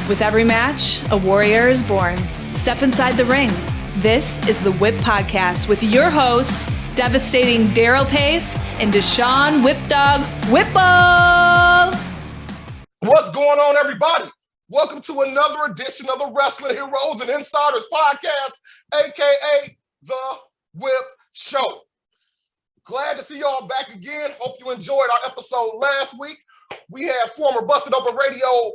With every match, a warrior is born. Step inside the ring. This is the Whip Podcast with your host, devastating Daryl Pace and Deshaun Whipdog Whipple. What's going on, everybody? Welcome to another edition of the Wrestling Heroes and Insiders Podcast, aka The Whip Show. Glad to see y'all back again. Hope you enjoyed our episode last week. We had former Busted Open Radio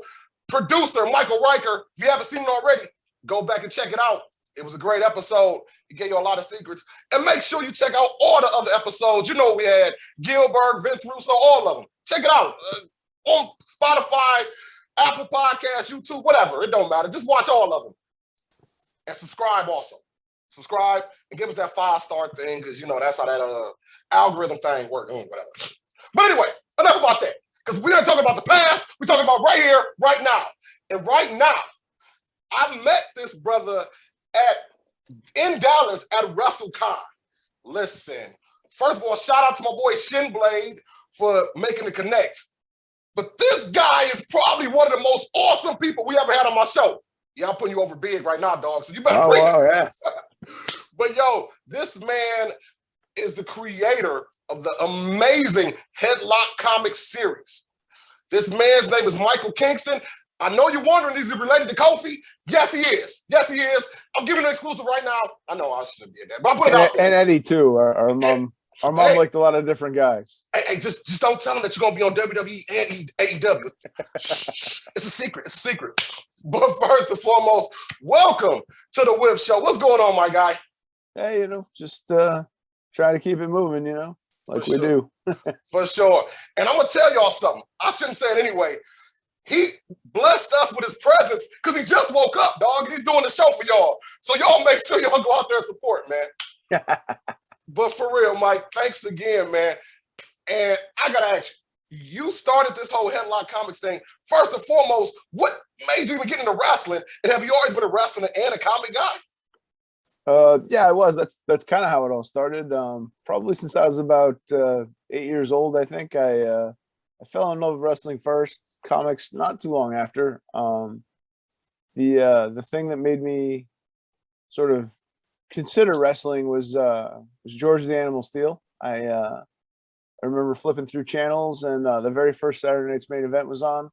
producer Michael Riker. If you haven't seen it already, go back and check it out. It was a great episode. It gave you a lot of secrets. And make sure you check out all the other episodes. You know we had Gilbert, Vince Russo, all of them. Check it out on Spotify, Apple Podcasts, YouTube, whatever. It don't matter. Just watch all of them. And subscribe also. Subscribe and give us that 5-star thing because, you know, that's how that algorithm thing works. Whatever. But anyway, enough about that. Because we're not talking about the past. We're talking about right here, right now. And right now, I met this brother in Dallas at WrestleCon. Listen, first of all, shout out to my boy Shinblade for making the connect. But this guy is probably one of the most awesome people we ever had on my show. Yeah, I'm putting you over big right now, dog. So you better bring it. Yeah. But yo, this man is the creator of the amazing Headlock Comics series. This man's name is Michael Kingston. I know you're wondering, is he related to Kofi? Yes, he is. Yes, he is. I'm giving an exclusive right now. I know I should have did that, but I put it out there. And Eddie too. Our mom liked a lot of different guys. Hey, just don't tell him that you're gonna be on WWE and AEW. It's a secret. It's a secret. But first and foremost, welcome to the Whip Show. What's going on, my guy? Hey, just try to keep it moving, like we do. For sure. And I'm gonna tell y'all something. I shouldn't say it anyway. He blessed us with his presence because he just woke up, dog, and he's doing the show for y'all. So y'all make sure y'all go out there and support, man. But for real, Mike, thanks again, man. And I gotta ask you, you started this whole Headlock Comics thing. First and foremost, what made you even get into wrestling? And have you always been a wrestler and a comic guy? Yeah, I was. That's kind of how it all started. Probably since I was about 8 years old, I think. I fell in love with wrestling first, comics not too long after. The thing that made me sort of consider wrestling was George the Animal Steel. I remember flipping through channels, and the very first Saturday Night's Main Event was on.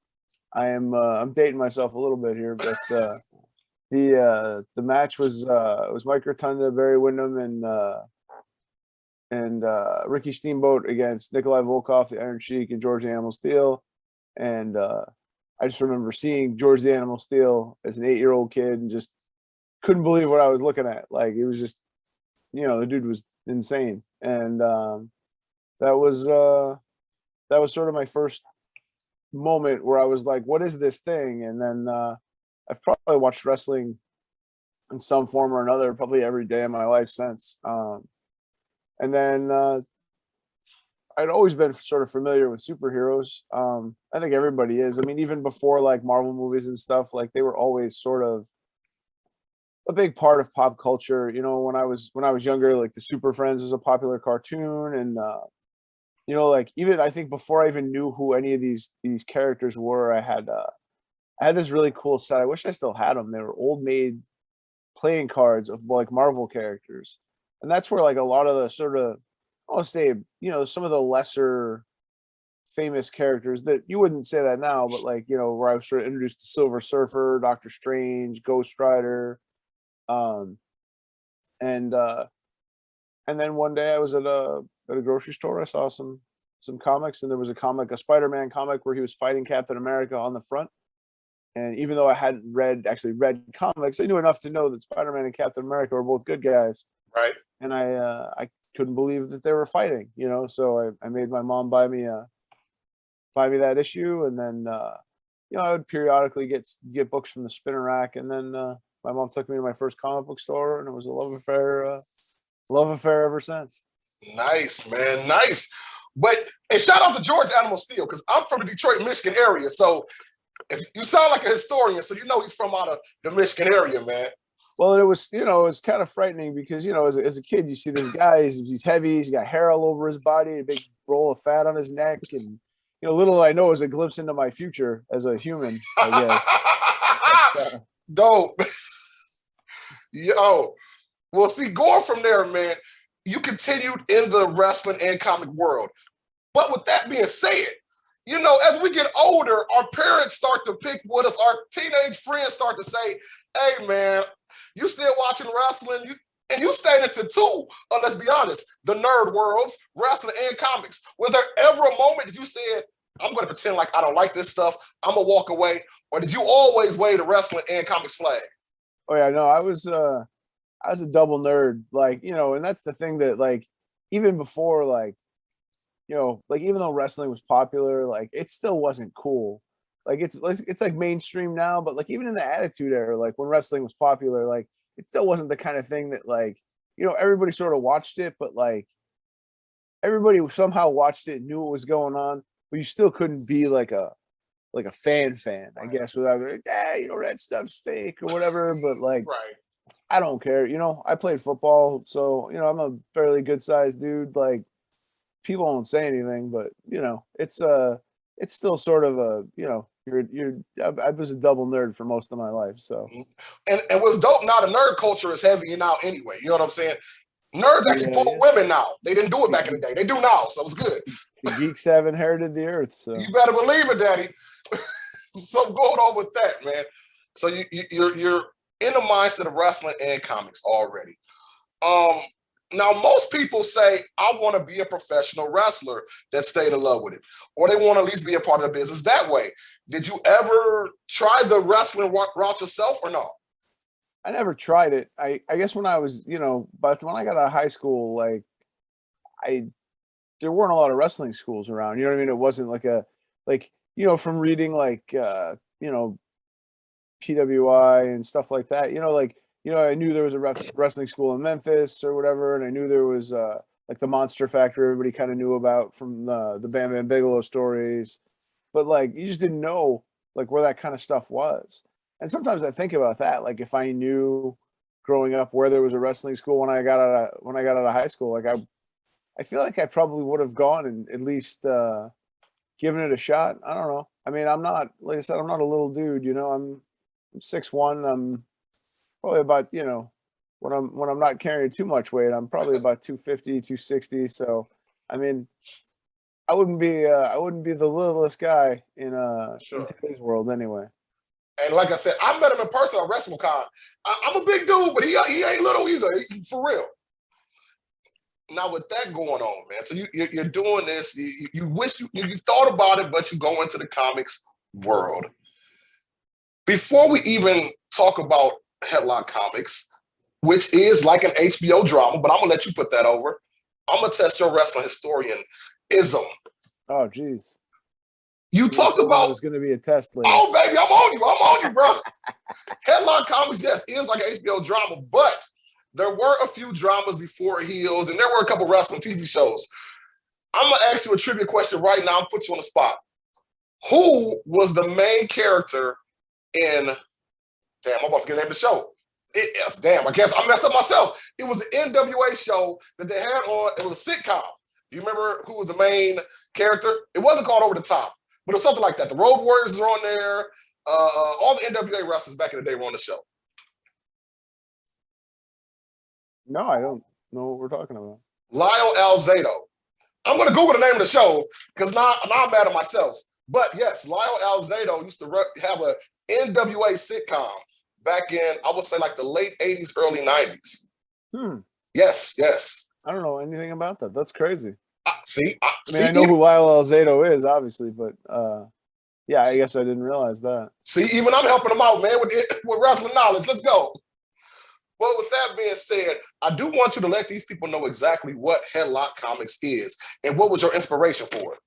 I'm dating myself a little bit here, but the match was Mike Rotunda, Barry Windham, and Ricky Steamboat against Nikolai Volkov, the Iron Sheik, and George the Animal Steel. And I just remember seeing George the Animal Steel as an 8-year-old kid and just couldn't believe what I was looking at. Like, it was just, the dude was insane. And that was sort of my first moment where I was like, what is this thing? And then I've probably watched wrestling in some form or another probably every day of my life since. And then I'd always been sort of familiar with superheroes. I think everybody is. I mean, even before like Marvel movies and stuff, like they were always sort of a big part of pop culture. When I was younger, like the Super Friends was a popular cartoon, and like even I think before I even knew who any of these characters were, I had this really cool set. I wish I still had them. They were old made playing cards of like Marvel characters. And that's where like a lot of the sort of, I want to say, some of the lesser famous characters that you wouldn't say that now, but like, where I was sort of introduced to Silver Surfer, Doctor Strange, Ghost Rider. And then one day I was at a grocery store. I saw some comics, and there was a Spider-Man comic where he was fighting Captain America on the front. And even though I hadn't actually read comics, I knew enough to know that Spider-Man and Captain America were both good guys. Right. And I couldn't believe that they were fighting, so I made my mom buy me that issue. And then, I would periodically get books from the spinner rack. And then my mom took me to my first comic book store, and it was a love affair ever since. Nice, man. Nice. And shout out to George Animal Steel, because I'm from the Detroit, Michigan area. So if you sound like a historian, so he's from out of the Michigan area, man. Well, it was kind of frightening because, as a kid, you see this guy, he's heavy, he's got hair all over his body, a big roll of fat on his neck. And, little I know is a glimpse into my future as a human, I guess. Dope. Yo. Well, see, going from there, man, you continued in the wrestling and comic world. But with that being said, you know, as we get older, our parents start to pick with us. Our teenage friends start to say, hey, man, you still watching wrestling? And you stayed into two, let's be honest, the nerd worlds, wrestling and comics. Was there ever a moment that you said, I'm going to pretend like I don't like this stuff, I'm going to walk away? Or did you always wave the wrestling and comics flag? Oh, yeah, no, I was a double nerd, like, you know, and that's the thing that, like, even before, like, you know, like, even though wrestling was popular, like, it still wasn't cool. Like, it's like mainstream now, but like even in the Attitude Era, like when wrestling was popular, like it still wasn't the kind of thing that, like, you know, everybody sort of watched it, but like everybody somehow watched it, knew what was going on, but you still couldn't be like a fan, I guess, without like, you know, that stuff's fake or whatever. But like, I don't care. You know, I played football, so you know, I'm a fairly good sized dude. Like, people won't say anything, but you know, it's still sort of a, you know, I was a double nerd for most of my life. So, and what's dope now, the nerd culture is heavy now anyway. You know what I'm saying? Nerds actually pull women now. They didn't do it back in the day. They do now, so it's good. The geeks have inherited the earth. So you better believe it, Daddy. So going on with that, man. So you're in the mindset of wrestling and comics already. Now, most people say, I want to be a professional wrestler that stayed in love with it, or they want to at least be a part of the business that way. Did you ever try the wrestling route yourself or no? I never tried it. I guess when I was, you know, but when I got out of high school, like there weren't a lot of wrestling schools around. You know what I mean? It wasn't like you know, from reading like you know, PWI and stuff like that, you know, like, you know, I knew there was a wrestling school in Memphis or whatever, and I knew there was like the Monster Factory everybody kind of knew about from the Bam Bam Bigelow stories, but like you just didn't know like where that kind of stuff was. And sometimes I think about that, like if I knew growing up where there was a wrestling school when I got out of high school, like I feel like I probably would have gone and at least given it a shot. I don't know. I mean, I'm not, like I said, I'm not a little dude, you know. I'm 6'1". I'm probably about, you know, when I'm not carrying too much weight, I'm probably about 250, 260. So, I mean, I wouldn't be the littlest guy in today's world anyway. And like I said, I met him in person at WrestleCon. I'm a big dude, but he ain't little either, for real. Now with that going on, man, so you're doing this. You wish you thought about it, but you go into the comics world. Before we even talk about Headlock Comics, which is like an HBO drama, but I'm gonna let you put that over. I'm gonna test your wrestling historian-ism. Oh, geez. You talked about it's gonna be a test later. Oh, baby, I'm on you, bro. Headlock Comics, yes, is like an HBO drama, but there were a few dramas before Heels, and there were a couple wrestling TV shows. I'm gonna ask you a trivia question right now and put you on the spot. Who was the main character in? Damn, I'm about to forget the name of the show. Damn, I guess I messed up myself. It was an NWA show that they had on. It was a sitcom. Do you remember who was the main character? It wasn't called Over the Top, but it was something like that. The Road Warriors were on there. All the NWA wrestlers back in the day were on the show. No, I don't know what we're talking about. Lyle Alzado. I'm going to Google the name of the show because now I'm mad at myself. But yes, Lyle Alzado used to have a NWA sitcom back in, I would say, like the late 80s, early 90s. Yes. I don't know anything about that. That's crazy. I know who Lyle Alzado is, obviously, but yeah, I guess I didn't realize that. See, even I'm helping him out, man, with wrestling knowledge. Let's go. But with that being said, I do want you to let these people know exactly what Headlock Comics is and what was your inspiration for it.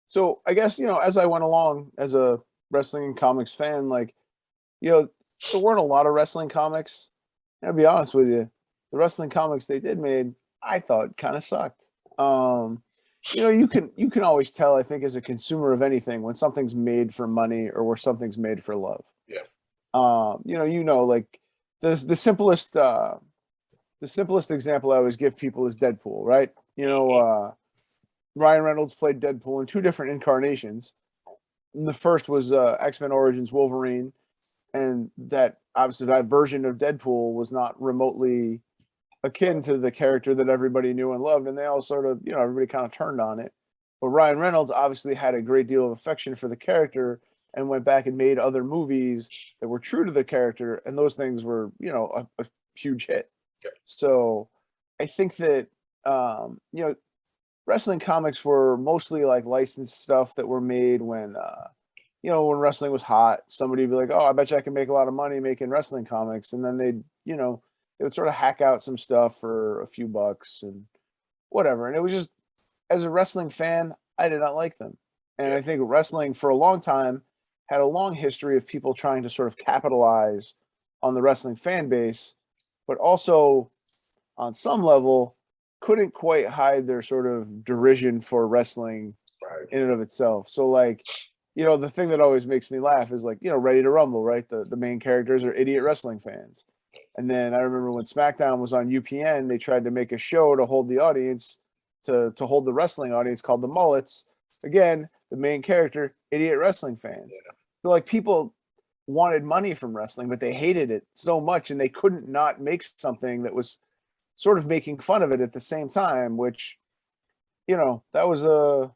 So I guess, you know, as I went along as a wrestling and comics fan, like, you know, there weren't a lot of wrestling comics. And to be honest with you, the wrestling comics they did made, I thought kind of sucked. You know, you can always tell, I think, as a consumer of anything, when something's made for money or where something's made for love. Yeah. You know, like the simplest example I always give people is Deadpool, right? You know, Ryan Reynolds played Deadpool in two different incarnations. And the first was X-Men Origins Wolverine, and that obviously that version of Deadpool was not remotely akin to the character that everybody knew and loved, and they all sort of, everybody kind of turned on it. But Ryan Reynolds obviously had a great deal of affection for the character and went back and made other movies that were true to the character, and those things were, a huge hit. So I think that wrestling comics were mostly like licensed stuff that were made when when wrestling was hot. Somebody would be like, oh, I bet you I can make a lot of money making wrestling comics, and then they would sort of hack out some stuff for a few bucks and whatever. And it was just, as a wrestling fan, I did not like them. And I think wrestling for a long time had a long history of people trying to sort of capitalize on the wrestling fan base, but also on some level couldn't quite hide their sort of derision for wrestling in and of itself. So like, the thing that always makes me laugh is like, Ready to Rumble, right? The main characters are idiot wrestling fans. And then I remember when SmackDown was on UPN, they tried to make a show to hold the audience, to hold the wrestling audience, called The Mullets. Again, the main character, idiot wrestling fans. So like, people wanted money from wrestling, but they hated it so much, and they couldn't not make something that was sort of making fun of it at the same time, which, that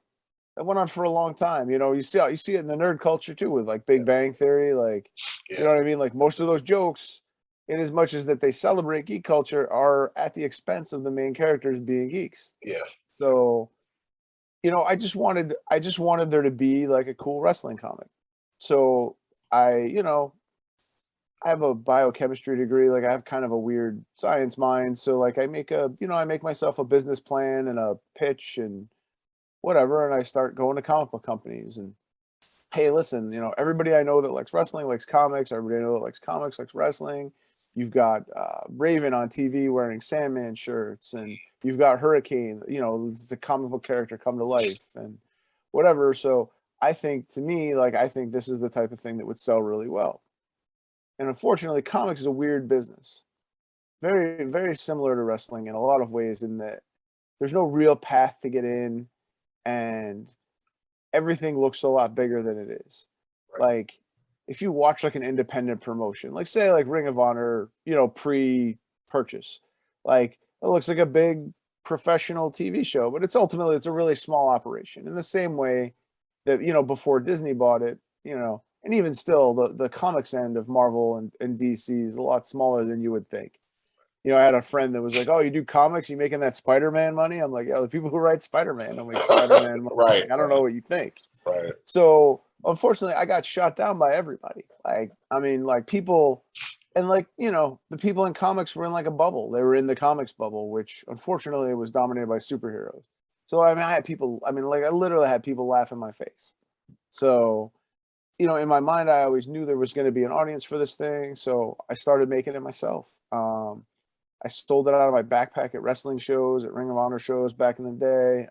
went on for a long time. You see it in the nerd culture too, with like Big Bang Theory, like, you know what I mean? Like, most of those jokes, in as much as that they celebrate geek culture, are at the expense of the main characters being geeks. Yeah. So, I just wanted there to be like a cool wrestling comic. So I have a biochemistry degree. Like, I have kind of a weird science mind. So like, I make myself a business plan and a pitch and whatever. And I start going to comic book companies and, hey, listen, everybody I know that likes wrestling likes comics. Everybody I know that likes comics likes wrestling. You've got Raven on TV wearing Sandman shirts, and you've got Hurricane, it's a comic book character come to life and whatever. So I think, to me, like, I think this is the type of thing that would sell really well. And unfortunately, comics is a weird business. Very, very similar to wrestling in a lot of ways, in that there's no real path to get in, and everything looks a lot bigger than it is. Right. Like, if you watch like an independent promotion, like say like Ring of Honor, pre-purchase, like, it looks like a big professional TV show, but it's a really small operation. In the same way that, before Disney bought it, and even still, the comics end of Marvel and DC is a lot smaller than you would think. I had a friend that was like, "Oh, you do comics? You making that Spider-Man money?" I'm like, "Yeah, the people who write Spider-Man don't make Spider-Man money." Right. Like, I don't know what you think. Right. So unfortunately, I got shot down by everybody. Like, I mean, like, people, and like, the people in comics were in like a bubble. They were in the comics bubble, which unfortunately was dominated by superheroes. So I mean, I literally had people laugh in my face. So, in my mind, I always knew there was going to be an audience for this thing. So I started making it myself. I sold it out of my backpack at wrestling shows, at Ring of Honor shows back in the day.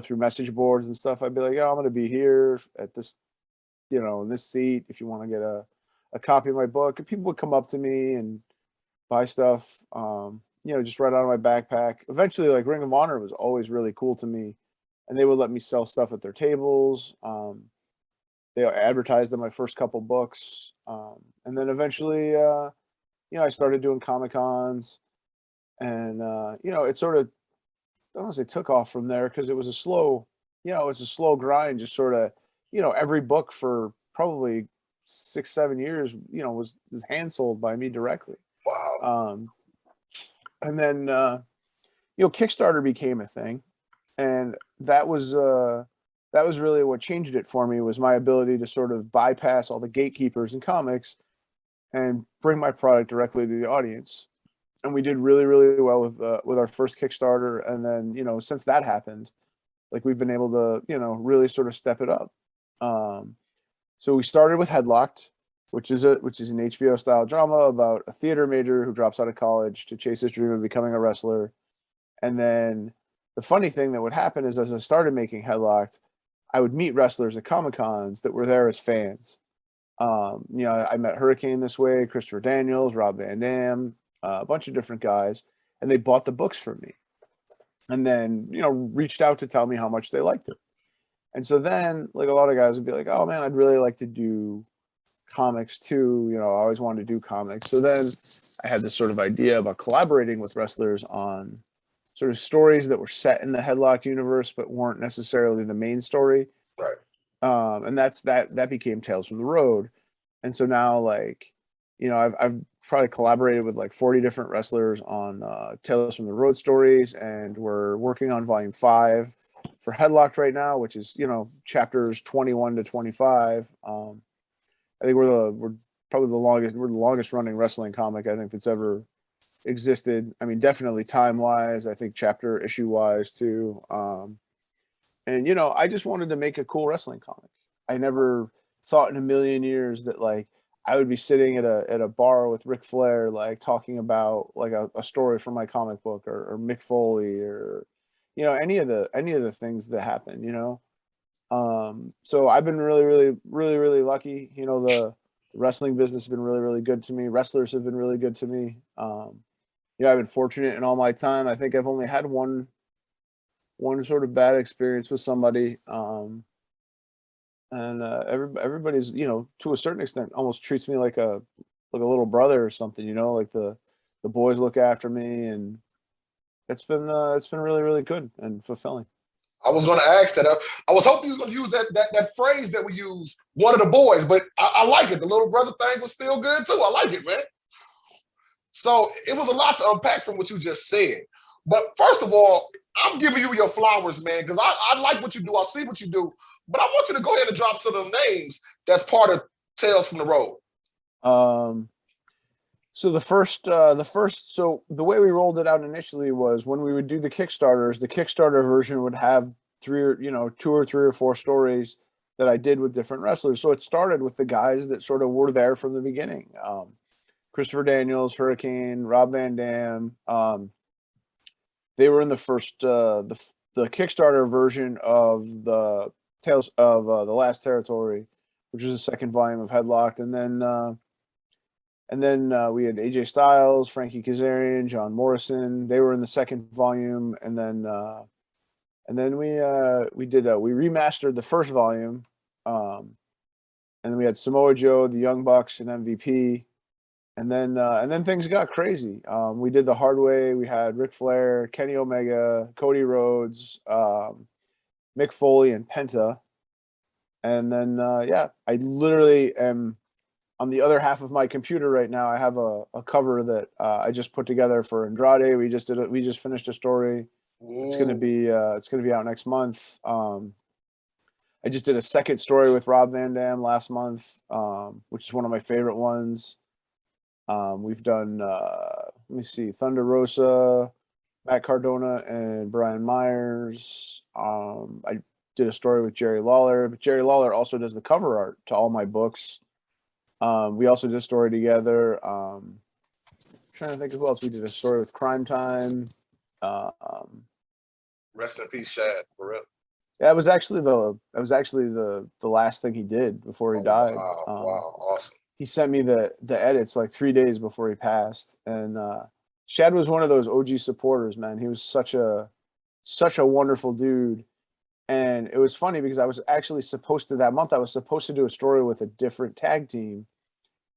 Through message boards and stuff, I'd be like, "Oh, I'm going to be here at this, in this seat, if you want to get a copy of my book." And people would come up to me and buy stuff, just right out of my backpack. Eventually, like, Ring of Honor was always really cool to me, and they would let me sell stuff at their tables. They advertised in my first couple books. And then eventually, I started doing Comic Cons, and, it sort of, I don't want to say took off from there, because it was a slow grind, just sort of, every book for probably 6-7 years, was hand sold by me directly. Wow. And then, Kickstarter became a thing, and that was really what changed it for me, was my ability to sort of bypass all the gatekeepers in comics and bring my product directly to the audience. And we did really, really well with our first Kickstarter. And then, since that happened, like, we've been able to, really sort of step it up. So we started with Headlocked, which is an HBO style drama about a theater major who drops out of college to chase his dream of becoming a wrestler. And then the funny thing that would happen is, as I started making Headlocked, I would meet wrestlers at Comic Cons that were there as fans. I met Hurricane this way, Christopher Daniels, Rob Van Dam, a bunch of different guys, and they bought the books from me, and then, reached out to tell me how much they liked it. And so then, like, a lot of guys would be like, "Oh man, I'd really like to do comics too. You know, I always wanted to do comics. So then I had this sort of idea about collaborating with wrestlers on sort of stories that were set in the Headlock universe, but weren't necessarily the main story. Right. And that became Tales from the Road. And so now, like, you know, I've probably collaborated with like 40 different wrestlers on Tales from the Road stories, and we're working on volume 5 for Headlocked right now, which is, you know, chapters 21 to 25. I think we're probably the longest running wrestling comic I think that's ever existed. I mean, definitely time wise, I think chapter issue wise too. And you know, I just wanted to make a cool wrestling comic. I never thought in a million years that like I would be sitting at a bar with Ric Flair, like talking about like a story from my comic book, or Mick Foley, or you know, any of the things that happen, you know. So I've been really lucky. You know, the wrestling business has been really good to me. Wrestlers have been really good to me. You know, I've been fortunate in all my time. I think I've only had one sort of bad experience with somebody. And everybody's, you know, to a certain extent almost treats me like a little brother or something, you know, like the boys look after me, and it's been really good and fulfilling. I was going to ask that. I was hoping you was going to use that phrase that we use, one of the boys, but I like it. The little brother thing was still good too. I like it, man. So it was a lot to unpack from what you just said. But first of all, I'm giving you your flowers, man, because I like what you do. I see what you do. But I want you to go ahead and drop some of them names that's part of Tales from the Road. So so the way we rolled it out initially was when we would do the Kickstarters, the Kickstarter version would have 2 or 3 or 4 stories that I did with different wrestlers. So it started with the guys that sort of were there from the beginning. Christopher Daniels, Hurricane, Rob Van Dam. They were in the first, the Kickstarter version of the Tales of the Last Territory, which was the second volume of Headlocked, and then we had AJ Styles, Frankie Kazarian, John Morrison. They were in the second volume, and then we remastered the first volume, and then we had Samoa Joe, the Young Bucks, and MVP, and then things got crazy. We did the hard way. We had Ric Flair, Kenny Omega, Cody Rhodes, Mick Foley, and Penta, and then I literally am on the other half of my computer right now. I have a cover that I just put together for Andrade. We just finished a story. It's gonna be out next month. I just did a second story with Rob Van Dam last month, which is one of my favorite ones. We've done let me see, Thunder Rosa, Matt Cardona, and Brian Myers. I did a story with Jerry Lawler, but Jerry Lawler also does the cover art to all my books. We also did a story together. Trying to think of who else we did a story with. Cryme Tyme. Rest in peace, Shad, for real. Yeah, it was actually the last thing he did before he died. Wow, awesome. He sent me the edits like 3 days before he passed, and Shad was one of those OG supporters, man. He was such a wonderful dude. And it was funny because I was actually supposed to do a story with a different tag team,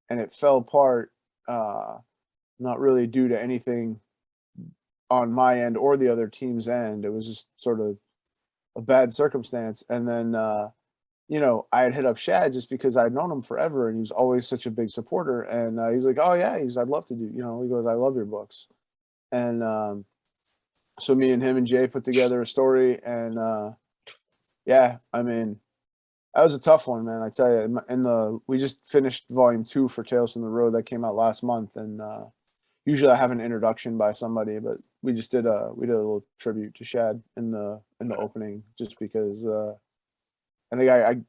and it fell apart, not really due to anything on my end or the other team's end. It was just sort of a bad circumstance. And then, I had hit up Shad just because I'd known him forever, and he was always such a big supporter. And he's like, "Oh yeah," I'd love to do. He goes, "I love your books." And so me and him and Jay put together a story, and yeah, I mean, that was a tough one, man. I tell you, we just finished volume 2 for Tales from the Road that came out last month, and usually I have an introduction by somebody, but we did a little tribute to Shad in the opening, just because I think I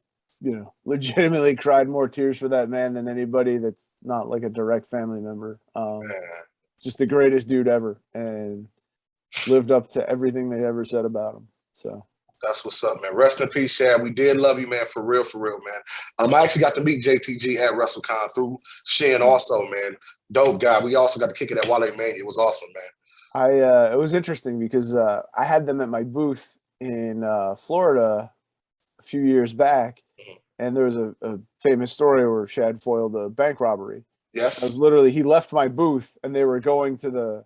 legitimately cried more tears for that man than anybody that's not like a direct family member. Just the greatest dude ever, and lived up to everything they ever said about him. So. That's what's up, man. Rest in peace, Shad. We did love you, man, for real, man. I actually got to meet JTG at WrestleCon through Shin also, man. Dope guy. We also got to kick it at Wale Mania. It was awesome, man. It was interesting because I had them at my booth in Florida a few years back, and there was a famous story where Shad foiled a bank robbery. I was Yes. literally, he left my booth and they were going to the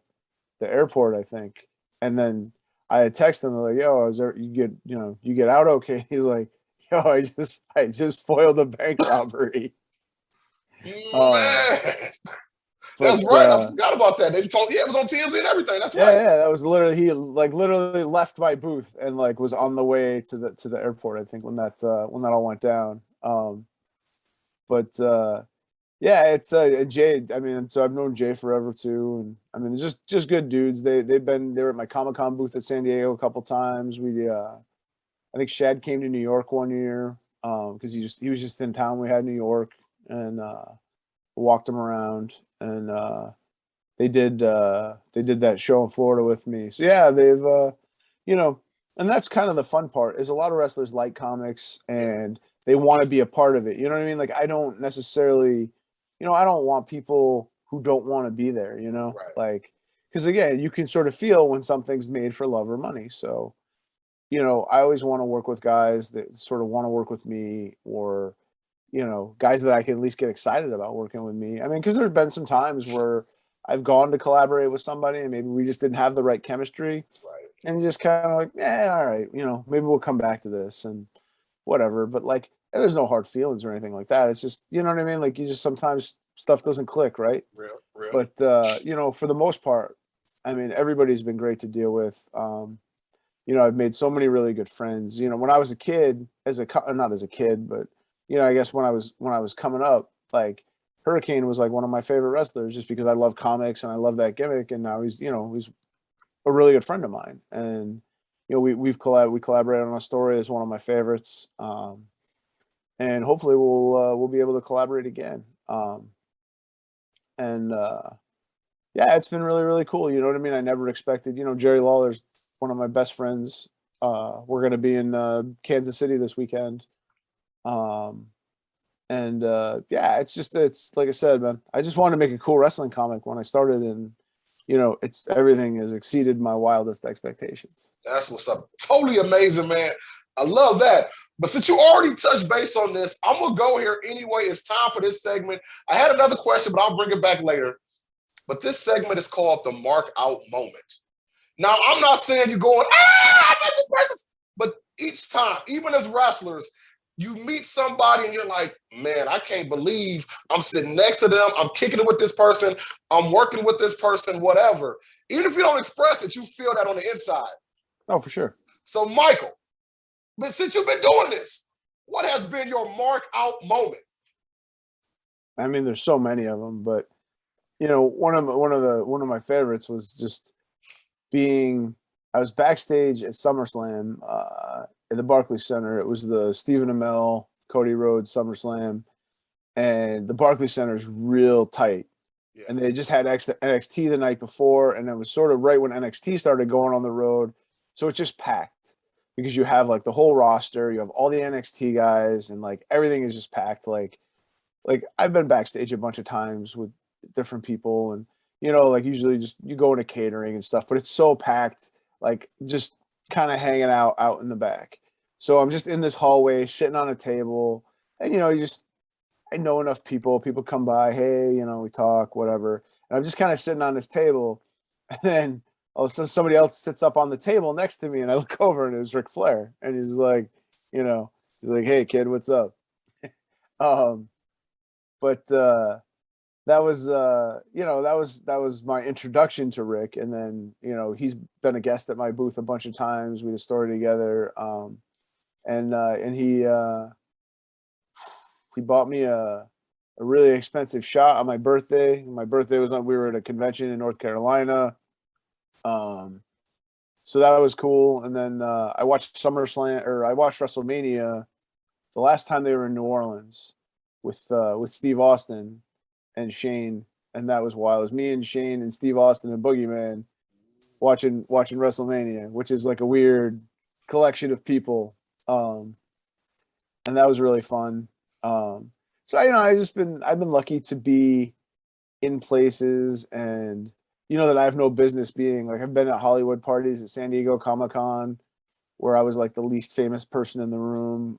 airport, I think. And then I had texted him like, "Yo, you get out okay?" He's like, "Yo, I just foiled a bank robbery." Man, But that's right. I forgot about that. They told, yeah, it was on TMZ and everything. That's right. yeah, that was literally, he like literally left my booth and like was on the way to the airport, I think, when that all went down. But yeah, it's Jay. I mean, so I've known Jay forever too, and I mean, just good dudes. They were at my Comic-Con booth at San Diego a couple times. I think Shad came to New York one year because he was just in town. We had New York and walked him around, and they did that show in Florida with me. So yeah, they've and that's kind of the fun part, is a lot of wrestlers like comics and they want to be a part of it. You know what I mean? Like, I don't necessarily, I don't want people who don't want to be there, Right. like, because again, you can sort of feel when something's made for love or money. So, I always want to work with guys that sort of want to work with me, or, guys that I can at least get excited about working with me. I mean, because there's been some times where I've gone to collaborate with somebody and maybe we just didn't have the right chemistry, Right. and just kind of like, all right, maybe we'll come back to this and whatever. But like, there's no hard feelings or anything like that. It's just, you know what I mean? Like, you just, sometimes stuff doesn't click, right? Real. But for the most part, I mean, everybody's been great to deal with. I've made so many really good friends. When I was a kid, not as a kid, but I guess when I was coming up, like, Hurricane was like one of my favorite wrestlers, just because I love comics and I love that gimmick. And now he's a really good friend of mine. And we collaborated on a story that's one of my favorites. And hopefully we'll be able to collaborate again. And yeah, it's been really, really cool. You know what I mean? I never expected, Jerry Lawler's one of my best friends. We're going to be in Kansas City this weekend. And yeah, it's like I said, man, I just wanted to make a cool wrestling comic when I started, and everything has exceeded my wildest expectations. That's what's up. Totally amazing, man. I love that. But since you already touched base on this, I'm going to go here anyway. It's time for this segment. I had another question, but I'll bring it back later. But this segment is called the Mark Out Moment. Now, I'm not saying you're going, I met this person. But each time, even as wrestlers, you meet somebody and you're like, man, I can't believe I'm sitting next to them. I'm kicking it with this person. I'm working with this person, whatever. Even if you don't express it, you feel that on the inside. Oh, for sure. So, Michael, but since you've been doing this, what has been your mark out moment? I mean, there's so many of them, but one of my favorites was just I was backstage at SummerSlam at the Barclays Center. It was the Stephen Amell, Cody Rhodes SummerSlam, and the Barclays Center is real tight. Yeah. And they just had NXT the night before, and it was sort of right when NXT started going on the road, so it's just packed because you have like the whole roster, you have all the NXT guys, and like everything is just packed. Like I've been backstage a bunch of times with different people, and like usually just you go into catering and stuff, but it's so packed, like just kind of hanging out in the back. So I'm just in this hallway sitting on a table, and I know enough people come by, hey, we talk, whatever, and I'm just kind of sitting on this table, and then all of a sudden somebody else sits up on the table next to me, and I look over and it was Ric Flair, and he's like, hey kid, what's up? But that was that was my introduction to Rick. And then he's been a guest at my booth a bunch of times. We did a story together, and he bought me a really expensive shot on my birthday. My birthday was we were at a convention in North Carolina, so that was cool. And then I watched WrestleMania the last time they were in New Orleans with Steve Austin and Shane, and that was wild. It was me and Shane and Steve Austin and Boogeyman watching WrestleMania, which is like a weird collection of people, and that was really fun. So I've been lucky to be in places, and that I have no business being. Like, I've been at Hollywood parties at San Diego Comic-Con where I was like the least famous person in the room.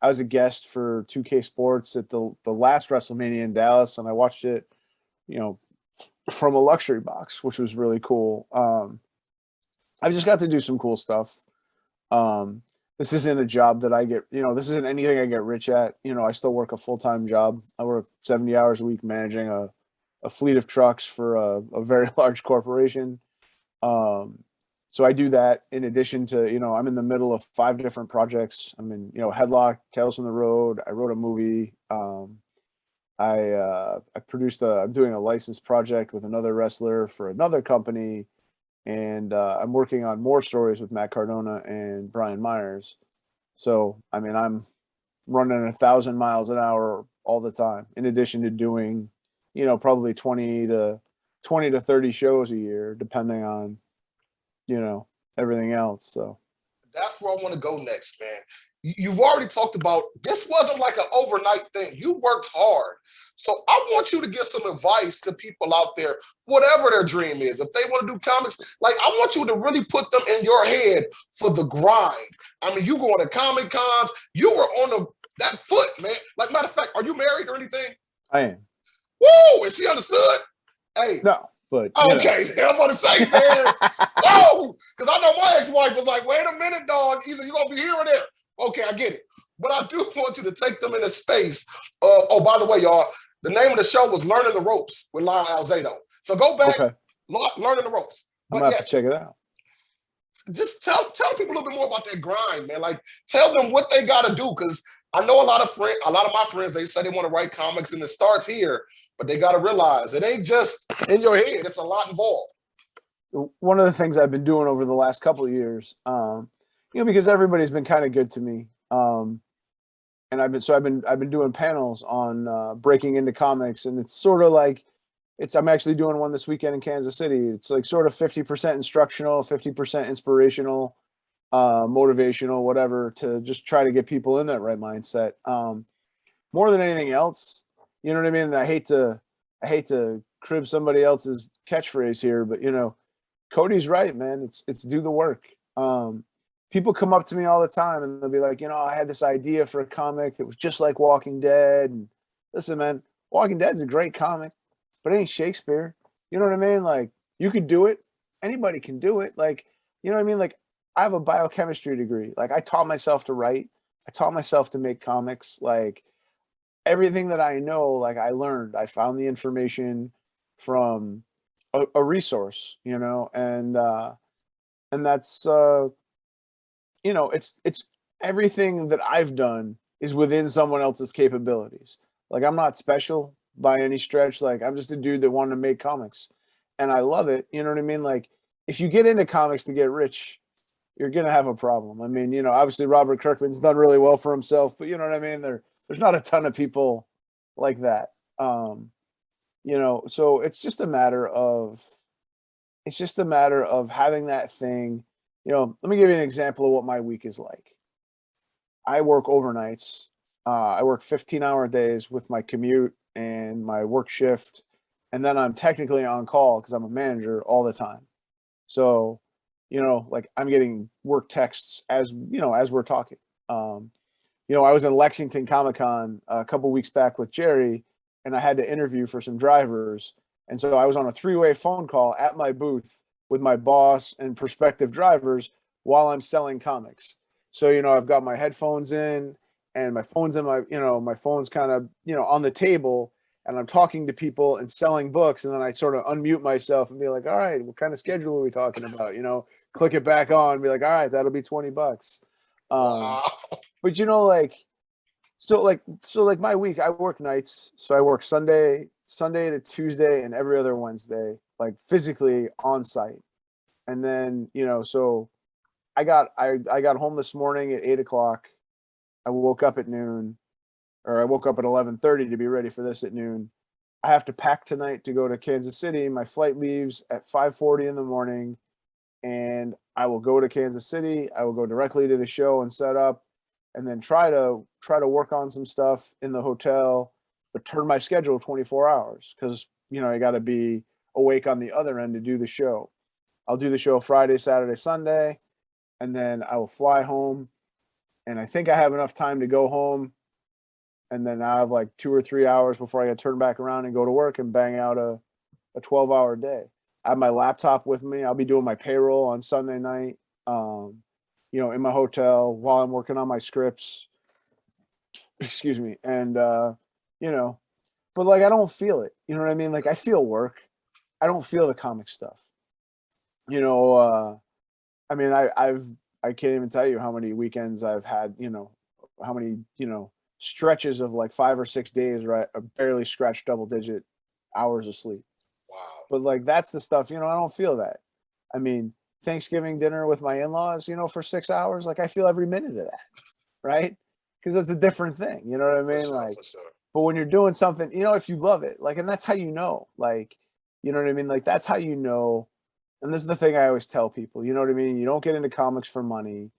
I was a guest for 2K Sports at the last WrestleMania in Dallas, and I watched it, you know, from a luxury box, which was really cool. I just got to do some cool stuff. This isn't a job that I get, this isn't anything I get rich at. I still work a full-time job. I work 70 hours a week managing a fleet of trucks for a very large corporation. So I do that in addition to, I'm in the middle of 5 different projects. I'm in, Headlock, Tales from the Road. I wrote a movie. I produced I'm doing a licensed project with another wrestler for another company. And I'm working on more stories with Matt Cardona and Brian Myers. So, I mean, I'm running 1,000 miles an hour all the time, in addition to doing, probably 20 to 30 shows a year, depending on, everything else. So that's where I want to go next, man. You've already talked about this wasn't like an overnight thing. You worked hard. So I want you to give some advice to people out there, whatever their dream is. If they want to do comics, like I want you to really put them in your head for the grind. I mean, you going to Comic Cons, you were on that foot, man. Like, matter of fact, are you married or anything? I am. Woo! And she understood? Hey. No, but okay, I'm about to say, man. No, because I know my ex-wife was like, wait a minute, dog. Either you're going to be here or there. Okay, I get it. But I do want you to take them in a space. Oh, by the way, y'all, the name of the show was Learning the Ropes with Lyle Alzado. So go back, Learning the Ropes. I'm going to have to check it out. Just tell people a little bit more about that grind, man. Like, tell them what they got to do, because I know a lot of my friends, they say they want to write comics, and it starts here, but they got to realize it ain't just in your head. It's a lot involved. One of the things I've been doing over the last couple of years, because everybody's been kind of good to me. And I've been doing panels on breaking into comics, and it's sort of like I'm actually doing one this weekend in Kansas City. It's like sort of 50% instructional, 50% inspirational, motivational, whatever, to just try to get people in that right mindset. More than anything else, you know what I mean? And I hate to crib somebody else's catchphrase here, but Cody's right, man. It's do the work. People come up to me all the time and they'll be like, I had this idea for a comic that was just like Walking Dead. And listen, man, Walking Dead's a great comic, but it ain't Shakespeare. You know what I mean? Like, you could do it. Anybody can do it. Like, you know what I mean? Like, I have a biochemistry degree. Like, I taught myself to write. I taught myself to make comics. Like, everything that I know, like, I learned. I found the information from a resource, and that's it's everything that I've done is within someone else's capabilities. Like, I'm not special by any stretch. Like, I'm just a dude that wanted to make comics, and I love it. You know what I mean? Like, if you get into comics to get rich, you're gonna have a problem. I mean, obviously Robert Kirkman's done really well for himself, but you know what I mean? There's not a ton of people like that. So it's just a matter of having that thing. Let me give you an example of what my week is like. I work overnights. I work 15-hour days with my commute and my work shift. And then I'm technically on call because I'm a manager all the time. So, like, I'm getting work texts as we're talking. I was in Lexington Comic-Con a couple weeks back with Jerry, and I had to interview for some drivers. And so I was on a 3-way phone call at my booth with my boss and prospective drivers while I'm selling comics. So, I've got my headphones in and my phone's in my phone's kind of, on the table, and I'm talking to people and selling books. And then I sort of unmute myself and be like, all right, what kind of schedule are we talking about? Click it back on and be like, all right, that'll be $20. Wow. But so my week, I work nights. So I work Sunday to Tuesday and every other Wednesday, like physically on site. And then, so I got home this morning at 8:00. I woke up at noon, or I woke up at 11:30 to be ready for this at noon. I have to pack tonight to go to Kansas City. My flight leaves at 5:40 in the morning, and I will go to Kansas City. I will go directly to the show and set up, and then try to work on some stuff in the hotel, but turn my schedule 24 hours because, I got to be awake on the other end to do the show. I'll do the show Friday, Saturday, Sunday, and then I will fly home, and I think I have enough time to go home, and then I have like 2 or 3 hours before I got to turn back around and go to work and bang out a 12-hour day. I have my laptop with me. I'll be doing my payroll on Sunday night, in my hotel while I'm working on my scripts. Excuse me. And, but like, I don't feel it. You know what I mean? Like, I feel work. I don't feel the comic stuff. I mean, I can't even tell you how many weekends I've had, how many, stretches of like 5 or 6 days, right? I barely scratched double digit hours of sleep. Wow. But like, that's the stuff, I don't feel that. I mean, Thanksgiving dinner with my in-laws, for 6 hours, like I feel every minute of that. Right. Because it's a different thing. You know what I mean? For like, sure. But when you're doing something, if you love it, like, and that's how like, you know what I mean? Like, that's how and this is the thing I always tell people, you know what I mean? You don't get into comics for money.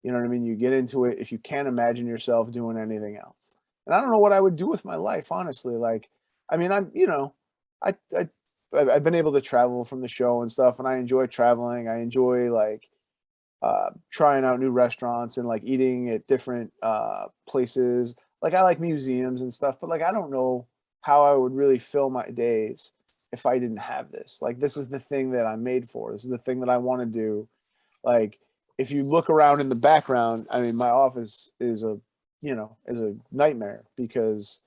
You know what I mean? You get into it if you can't imagine yourself doing anything else. And I don't know what I would do with my life, honestly. Like, I mean, I've been able to travel from the show and stuff, and I enjoy traveling. I enjoy like trying out new restaurants and like eating at different places. Like, I like museums and stuff, but like, I don't know how I would really fill my days if I didn't have this. Like, this is the thing that I'm made for. This is the thing that I want to do. Like, if you look around in the background, I mean, my office is a nightmare because,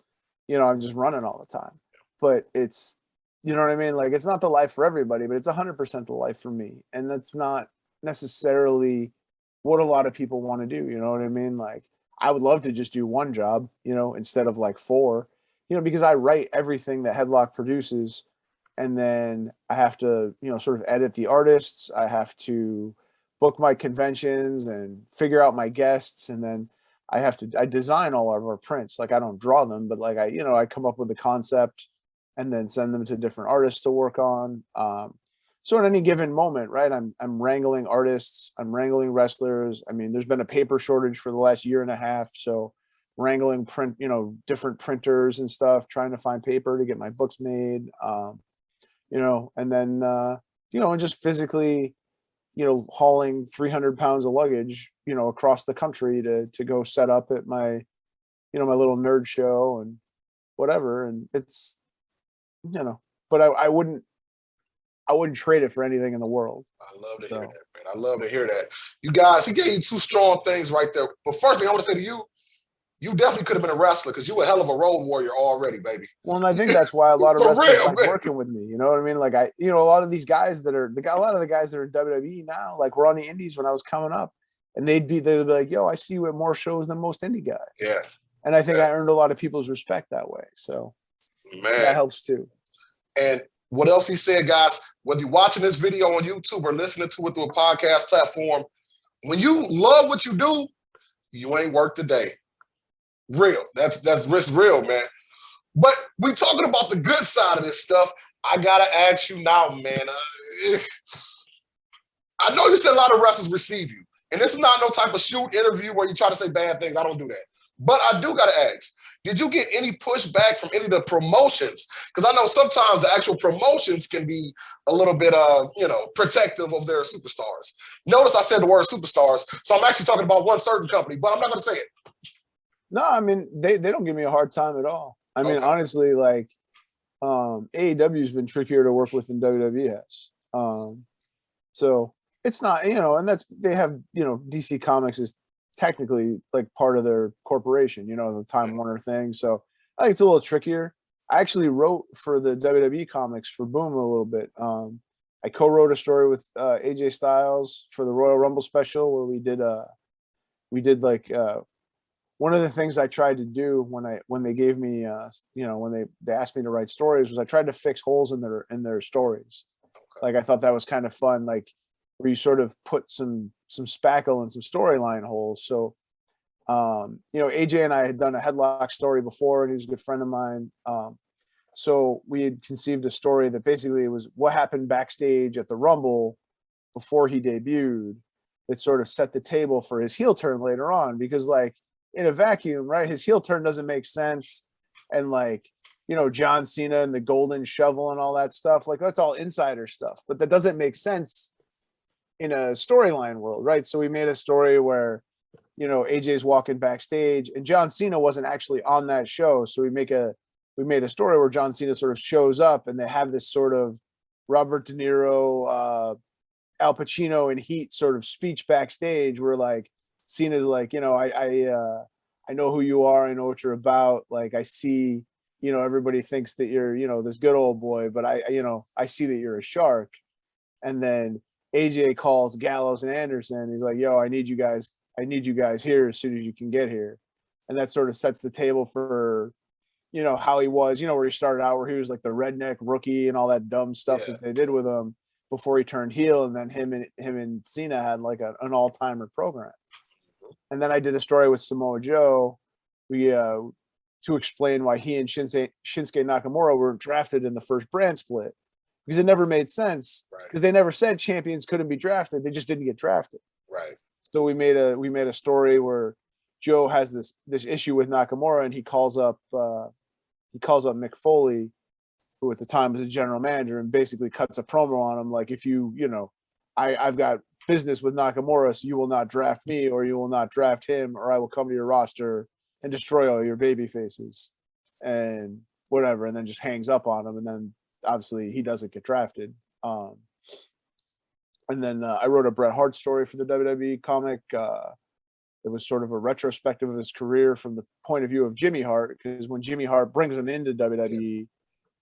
I'm just running all the time. But it's, you know what I mean? Like, it's not the life for everybody, but it's 100% the life for me. And that's not necessarily what a lot of people want to do. You know what I mean? Like, I would love to just do one job, instead of like 4, because I write everything that Headlock produces. And then I have to, sort of edit the artists. I have to book my conventions and figure out my guests. And then I design all of our prints. Like, I don't draw them, but like I come up with a concept and then send them to different artists to work on. So at any given moment, right, I'm wrangling artists, I'm wrangling wrestlers. I mean, there's been a paper shortage for the last year and a half. So wrangling different printers and stuff, trying to find paper to get my books made. And then, and just physically, hauling 300 pounds of luggage, across the country to go set up at my, my little nerd show and whatever. And it's, but I wouldn't trade it for anything in the world. I love to hear that, man. I love to hear that. You guys, he gave you 2 strong things right there. But first thing I want to say to you, you definitely could have been a wrestler because you were a hell of a road warrior already, baby. Well, and I think that's why a lot of wrestlers real, like man. working with me. You know what I mean? Like, a lot of these guys a lot of the guys that are WWE now, like, were on the indies when I was coming up, and they'd be like, yo, I see you at more shows than most indie guys. Yeah. And I think I earned a lot of people's respect that way. So that helps too. And what else he said, guys, whether you're watching this video on YouTube or listening to it through a podcast platform, when you love what you do, you ain't worked a day. Real. That's real, man. But we talking about the good side of this stuff. I gotta ask you now, man. I know you said a lot of wrestlers receive you, and this is not no type of shoot interview where you try to say bad things. I don't do that. But I do gotta ask, did you get any pushback from any of the promotions? Because I know sometimes the actual promotions can be a little bit, protective of their superstars. Notice I said the word superstars, so I'm actually talking about one certain company, but I'm not gonna say it. No, I mean, they don't give me a hard time at all. I mean, honestly, like, AEW's been trickier to work with than WWE has. So it's not, and they have, DC Comics is technically like part of their corporation, the Time Warner thing. So I think it's a little trickier. I actually wrote for the WWE Comics for Boom a little bit. I co-wrote a story with AJ Styles for the Royal Rumble special where we did like one of the things I tried to do when they gave me when they asked me to write stories was I tried to fix holes in their stories. Like, I thought that was kind of fun, like where you sort of put some spackle and some storyline holes. So AJ and I had done a Headlock story before, and he was a good friend of mine. So we had conceived a story that basically was what happened backstage at the Rumble before he debuted that sort of set the table for his heel turn later on, because like in a vacuum, right, his heel turn doesn't make sense. And like, John Cena and the golden shovel and all that stuff, like that's all insider stuff, but that doesn't make sense in a storyline world, right? So we made a story where, AJ's walking backstage, and John Cena wasn't actually on that show. So we made a story where John Cena sort of shows up, and they have this sort of Robert De Niro, Al Pacino and Heat sort of speech backstage where like Cena's like, I know who you are. I know what you're about. Like, I see, everybody thinks that you're, this good old boy, but I see that you're a shark. And then AJ calls Gallows and Anderson. He's like, yo, I need you guys here as soon as you can get here. And that sort of sets the table for, how he was, where he started out, where he was like the redneck rookie and all that dumb stuff that they did with him before he turned heel. And then him and Cena had like an all-timer program. And then I did a story with Samoa Joe. To explain why he and Shinsuke Nakamura were drafted in the first brand split, because it never made sense, because they never said champions couldn't be drafted. They just didn't get drafted. Right. So we made a story where Joe has this issue with Nakamura, and he calls up Mick Foley, who at the time was a general manager, and basically cuts a promo on him like, if I've got business with Nakamura, so you will not draft me, or you will not draft him, or I will come to your roster and destroy all your baby faces and whatever, and then just hangs up on him. And then obviously he doesn't get drafted. And then I wrote a Bret Hart story for the WWE comic. It was sort of a retrospective of his career from the point of view of Jimmy Hart, because when Jimmy Hart brings him into WWE,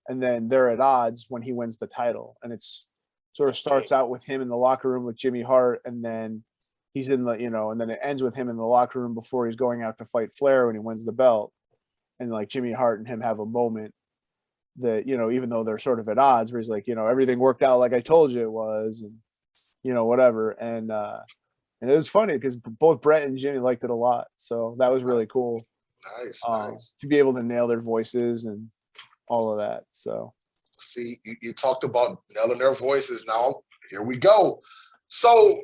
and then they're at odds when he wins the title. And it's sort of starts out with him in the locker room with Jimmy Hart, and then he's in the, and then it ends with him in the locker room before he's going out to fight Flair when he wins the belt. And like Jimmy Hart and him have a moment that, even though they're sort of at odds, where he's like, everything worked out like I told you it was, and whatever. And it was funny because both Bret and Jimmy liked it a lot. So that was really cool. Nice. To be able to nail their voices and all of that. So see, you talked about nailing their voices. Now here we go. So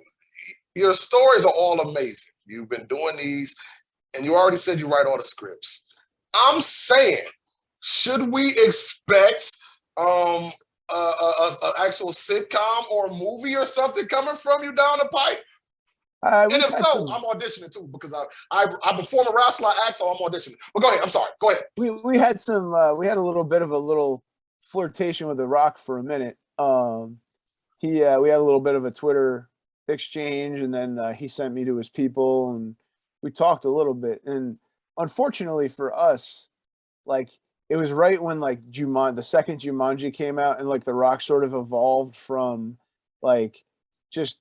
your stories are all amazing. You've been doing these, and you already said you write all the scripts. I'm saying, should we expect an actual sitcom or a movie or something coming from you down the pipe? And if so, I'm auditioning too, because I'm a former wrestler, I act, so I'm auditioning. But go ahead. I'm sorry. Go ahead. We had we had a little bit of a flirtation with The Rock for a minute. We had a little bit of a Twitter exchange, and then he sent me to his people, and we talked a little bit. And unfortunately for us, like, it was right when like the second Jumanji came out, and like The Rock sort of evolved from like just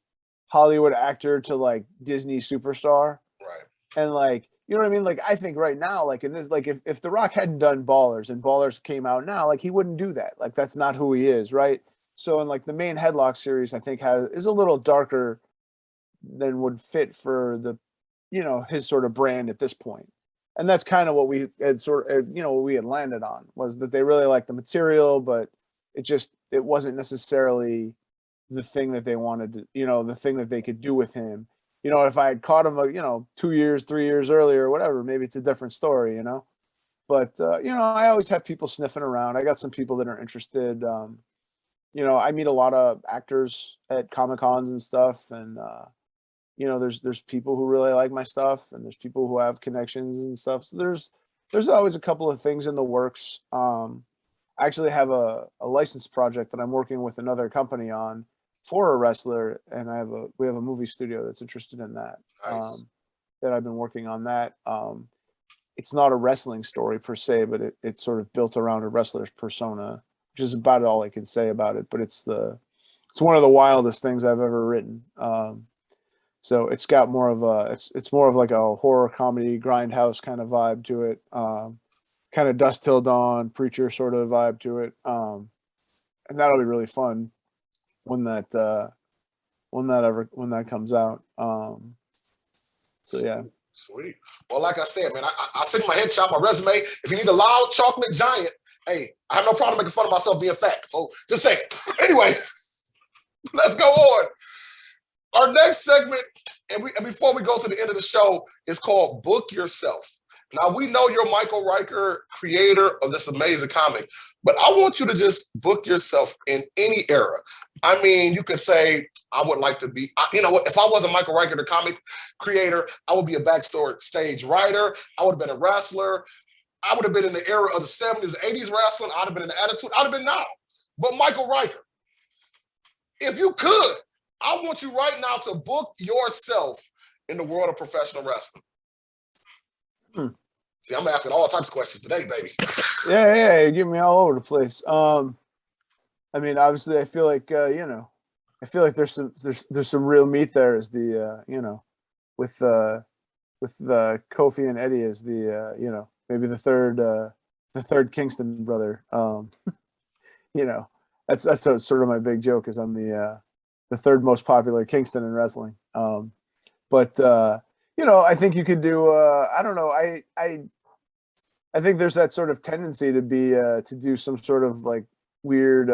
Hollywood actor to like Disney superstar. Right. And like, you know what I mean? Like, I think right now, like in this, like if The Rock hadn't done Ballers and Ballers came out now, like he wouldn't do that. Like, that's not who he is, right? So in like the main Headlock series, I think is a little darker than would fit for the, his sort of brand at this point. And that's kind of what we had what we had landed on, was that they really liked the material, but it wasn't necessarily the thing that they wanted to, the thing that they could do with him. If I had caught him, 2 years, 3 years earlier, or whatever, maybe it's a different story, But, I always have people sniffing around. I got some people that are interested. I meet a lot of actors at Comic-Cons and stuff. And, there's people who really like my stuff, and there's people who have connections and stuff. So there's always a couple of things in the works. I actually have a license project that I'm working with another company on for a wrestler, and we have a movie studio that's interested in that. Nice. That I've been working on that. It's not a wrestling story per se, but it's sort of built around a wrestler's persona, which is about all I can say about it. But it's one of the wildest things I've ever written. So it's got more of it's more of like a horror comedy grindhouse kind of vibe to it. Kind of Dusk Till Dawn, Preacher sort of vibe to it. And that'll be really fun when that comes out. So yeah. Sweet. Well, like I said, man, I send my headshot, my resume. If you need a loud chocolate giant, hey, I have no problem making fun of myself being fat. So just say it. Anyway, let's go on. Our next segment, and before we go to the end of the show, is called Book Yourself. Now, we know you're Michael Riker, creator of this amazing comic, but I want you to just book yourself in any era. I mean, you could say, I would like to be, you know, if I wasn't Michael Riker, the comic creator, I would be a backstage writer. I would have been a wrestler. I would have been in the era of the 70s, 80s wrestling. I'd have been in the Attitude. I'd have been now. But Michael Riker, if you could, I want you right now to book yourself in the world of professional wrestling. See, I'm asking all types of questions today, baby. Yeah, you get me all over the place. I mean, obviously, I feel like you know, I feel like there's some real meat there as the you know, with the Kofi and Eddie as the you know, maybe the third Kingston brother. You know, that's sort of my big joke is I'm the third most popular Kingston in wrestling. But you know, I think you could do I don't know, I think there's that sort of tendency to be to do some sort of like weird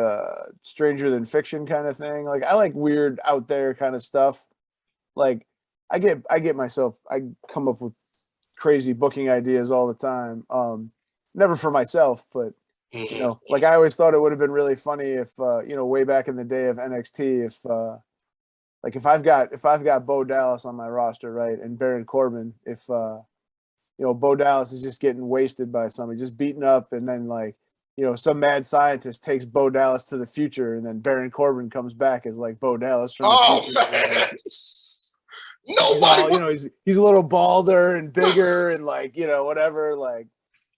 stranger than fiction kind of thing. Like I like weird out there kind of stuff. Like I get myself, I come up with crazy booking ideas all the time. Never for myself, but you know, like I always thought it would have been really funny if you know, way back in the day of NXT, if like if I've got Bo Dallas on my roster, right, and Baron Corbin, if you know, Bo Dallas is just getting wasted by somebody, just beaten up, and then like, you know, some mad scientist takes Bo Dallas to the future, and then Baron Corbin comes back as like Bo Dallas from the future. Man. Nobody, you know, he's a little balder and bigger, and like, you know, whatever. Like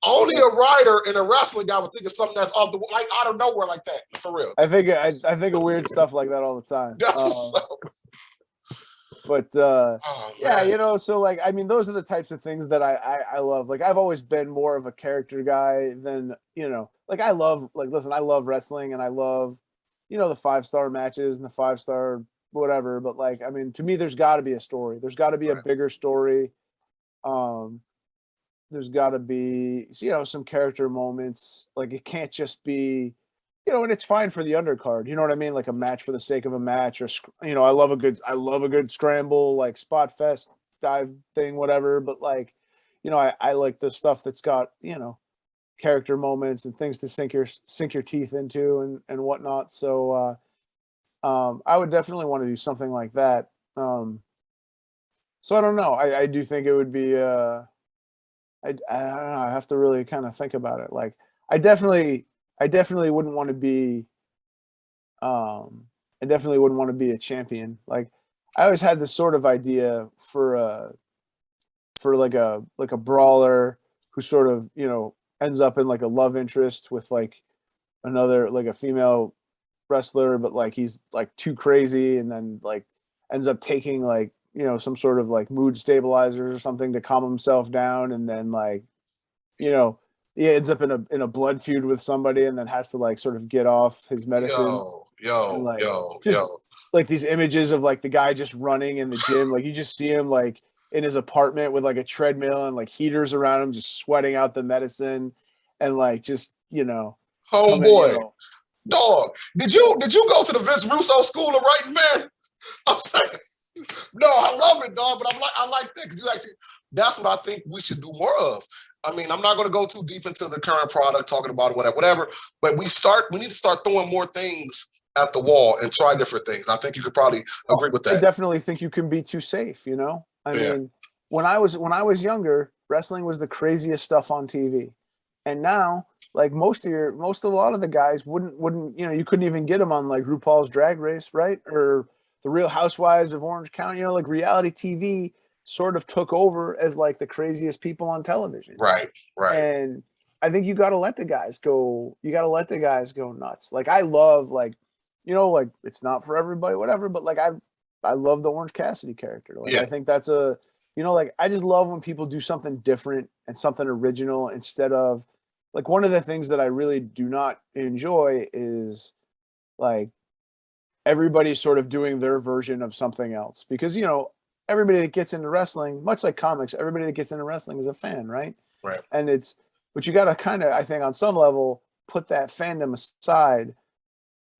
only a writer and a wrestling guy would think of something that's off the like out of nowhere like that. For real, I think of weird stuff like that all the time. That's what's up. But yeah, you know, so like, I mean, those are the types of things that I love. Like I've always been more of a character guy than, you know, like I love, like, listen, I love wrestling and I love, you know, the 5-star matches and the 5-star whatever. But like, I mean, to me, there's got to be a story. There's got to be a bigger story. There's got to be, you know, some character moments. Like it can't just be, you know, and it's fine for the undercard. You know what I mean? Like a match for the sake of a match, or you know, I love a good scramble, like spot fest dive thing, whatever. But like, you know, I like the stuff that's got, you know, character moments and things to sink your teeth into and whatnot. So I would definitely want to do something like that. So I don't know. I do think it would be I don't know. I have to really kind of think about it. Like I definitely wouldn't want to be I definitely wouldn't want to be a champion. Like I always had this sort of idea for like a brawler who sort of, you know, ends up in like a love interest with like another, like a female wrestler, but like he's like too crazy and then like ends up taking like, you know, some sort of like mood stabilizers or something to calm himself down, and then like, you know, he ends up in a blood feud with somebody and then has to like sort of get off his medicine. Like these images of like the guy just running in the gym, like you just see him like in his apartment with like a treadmill and like heaters around him, just sweating out the medicine, and like just, you know, homeboy, you know. Dog. Did you go to the Vince Russo School of Writing, man? I'm saying, no, I love it, dog. But I like that because you actually, that's what I think we should do more of. I mean, I'm not going to go too deep into the current product, talking about it, whatever. But we need to start throwing more things at the wall and try different things. I think you could probably agree with that. I definitely think you can be too safe. You know, I mean, when I was younger, wrestling was the craziest stuff on TV, and now, like a lot of the guys wouldn't, you know, you couldn't even get them on like RuPaul's Drag Race, right, or the Real Housewives of Orange County. You know, like reality TV sort of took over as like the craziest people on television. Right. And I think you got to let the guys go. You got to let the guys go nuts. Like I love, like, you know, like it's not for everybody, whatever, but like I love the Orange Cassidy character. Like I think that's a, you know, like I just love when people do something different and something original instead of, like, one of the things that I really do not enjoy is like everybody's sort of doing their version of something else, because, you know, everybody that gets into wrestling, much like comics, everybody that gets into wrestling is a fan, right? Right. And but you got to kind of, I think on some level, put that fandom aside,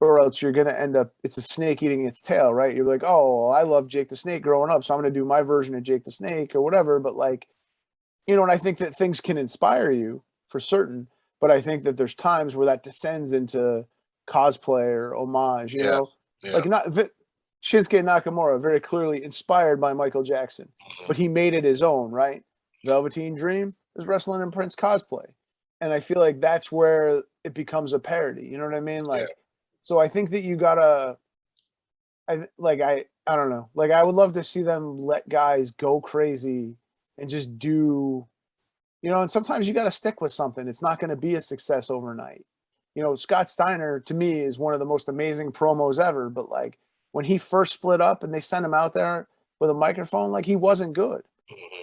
or else you're going to end up, it's a snake eating its tail, right? You're like, oh, well, I love Jake the Snake growing up, so I'm going to do my version of Jake the Snake or whatever. But like, you know, and I think that things can inspire you for certain, but I think that there's times where that descends into cosplay or homage, you Yeah, know, yeah. like Shinsuke Nakamura, very clearly inspired by Michael Jackson, but he made it his own, right? Velveteen Dream is wrestling in Prince cosplay. And I feel like that's where it becomes a parody. You know what I mean? Like, so I think that you gotta, I don't know. Like, I would love to see them let guys go crazy and just do, you know, and sometimes you got to stick with something. It's not going to be a success overnight. You know, Scott Steiner to me is one of the most amazing promos ever. But like when he first split up and they sent him out there with a microphone, like he wasn't good.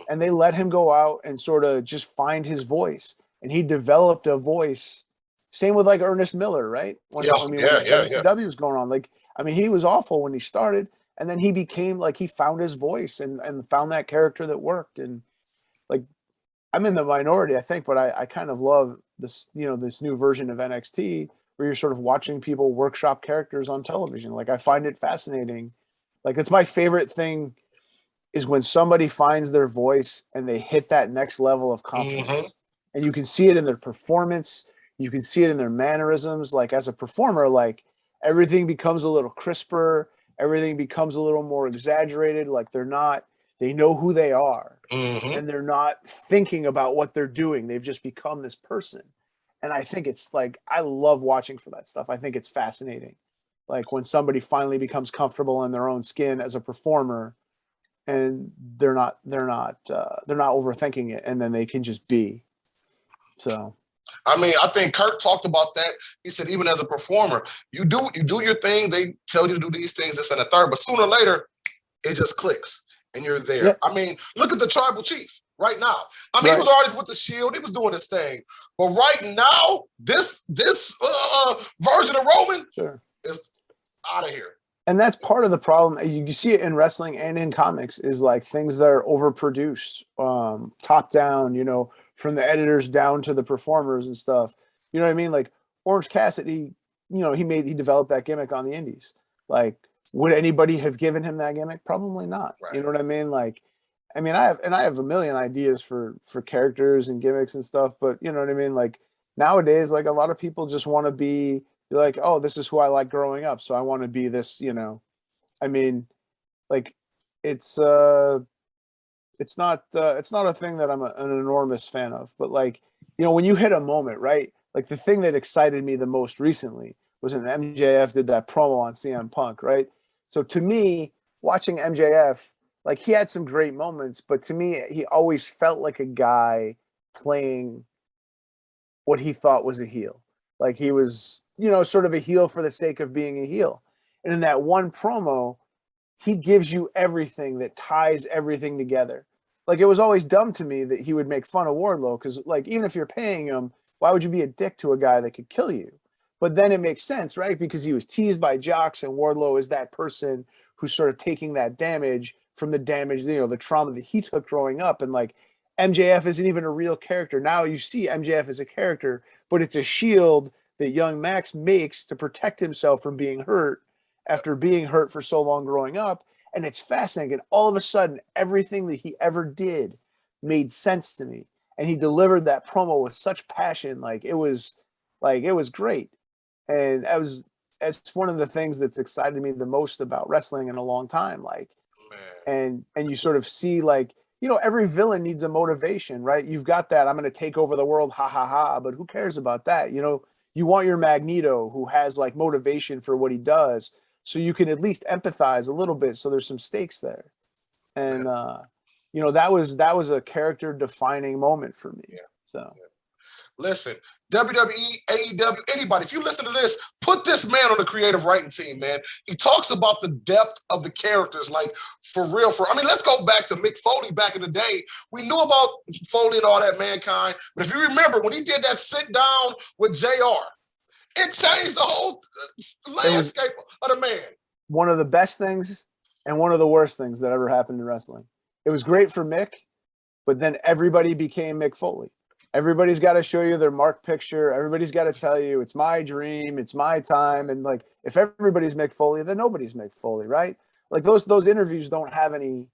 And they let him go out and sort of just find his voice. And he developed a voice. Same with like Ernest Miller, right? When WCW was going on. Like, I mean, he was awful when he started. And then he became like he found his voice and found that character that worked. And like I'm in the minority, I think, but I kind of love this, you know, this new version of NXT where you're sort of watching people workshop characters on television. Like I find it fascinating. Like it's my favorite thing is when somebody finds their voice and they hit that next level of confidence. And you can see it in their performance. You can see it in their mannerisms. Like as a performer, like everything becomes a little crisper. Everything becomes a little more exaggerated. Like they know who they are and they're not thinking about what they're doing. They've just become this person. And I think it's like, I love watching for that stuff. I think it's fascinating. Like when somebody finally becomes comfortable in their own skin as a performer and they're not overthinking it. And then they can just be. So. I mean, I think Kurt talked about that. He said, even as a performer, you do your thing. They tell you to do these things, this and the third, but sooner or later, it just clicks and you're there. Yeah. I mean, look at the Tribal Chief right now. I mean, He was already with the Shield. He was doing his thing. But right now, this version of Roman is out of here. And that's part of the problem. You see it in wrestling and in comics is like things that are overproduced, top down, you know, from the editors down to the performers and stuff. You know what I mean? Like Orange Cassidy, you know, he developed that gimmick on the indies. Like, would anybody have given him that gimmick? Probably not. Right. You know what I mean? Like, I mean, I have a million ideas for characters and gimmicks and stuff, but you know what I mean? Like nowadays, like a lot of people just want to be like, oh, this is who I like growing up. So I want to be this, you know, I mean, like it's not a thing that I'm an enormous fan of, but like, you know, when you hit a moment, right? Like the thing that excited me the most recently was when MJF did that promo on CM Punk, right? So to me, watching MJF, like he had some great moments, but to me, he always felt like a guy playing what he thought was a heel. Like he was, you know, sort of a heel for the sake of being a heel. And in that one promo, he gives you everything that ties everything together. Like it was always dumb to me that he would make fun of Wardlow because, like, even if you're paying him, why would you be a dick to a guy that could kill you? But then it makes sense, right? Because he was teased by jocks, and Wardlow is that person who's sort of taking that damage from the damage, you know, the trauma that he took growing up. And like MJF isn't even a real character. Now you see MJF as a character, but it's a shield that young Max makes to protect himself from being hurt after being hurt for so long growing up. And it's fascinating. And all of a sudden, everything that he ever did made sense to me. And he delivered that promo with such passion. Like it was great. And it's one of the things that's excited me the most about wrestling in a long time. Like, and you sort of see like, you know, every villain needs a motivation, right? You've got that, I'm going to take over the world, ha ha ha. But who cares about that? You know, you want your Magneto who has like motivation for what he does. So you can at least empathize a little bit. So there's some stakes there. And, you know, that was a character defining moment for me. Yeah. So. Yeah. Listen, WWE, AEW, anybody, if you listen to this, put this man on the creative writing team, man. He talks about the depth of the characters, like for real. I mean, let's go back to Mick Foley back in the day. We knew about Foley and all that, Mankind. But if you remember, when he did that sit down with JR, it changed the whole landscape of the man. One of the best things and one of the worst things that ever happened in wrestling. It was great for Mick, but then everybody became Mick Foley. Everybody's got to show you their mark picture. Everybody's got to tell you it's my dream, it's my time. And like, if everybody's Mick Foley, then nobody's Mick Foley, right? Like those interviews don't have any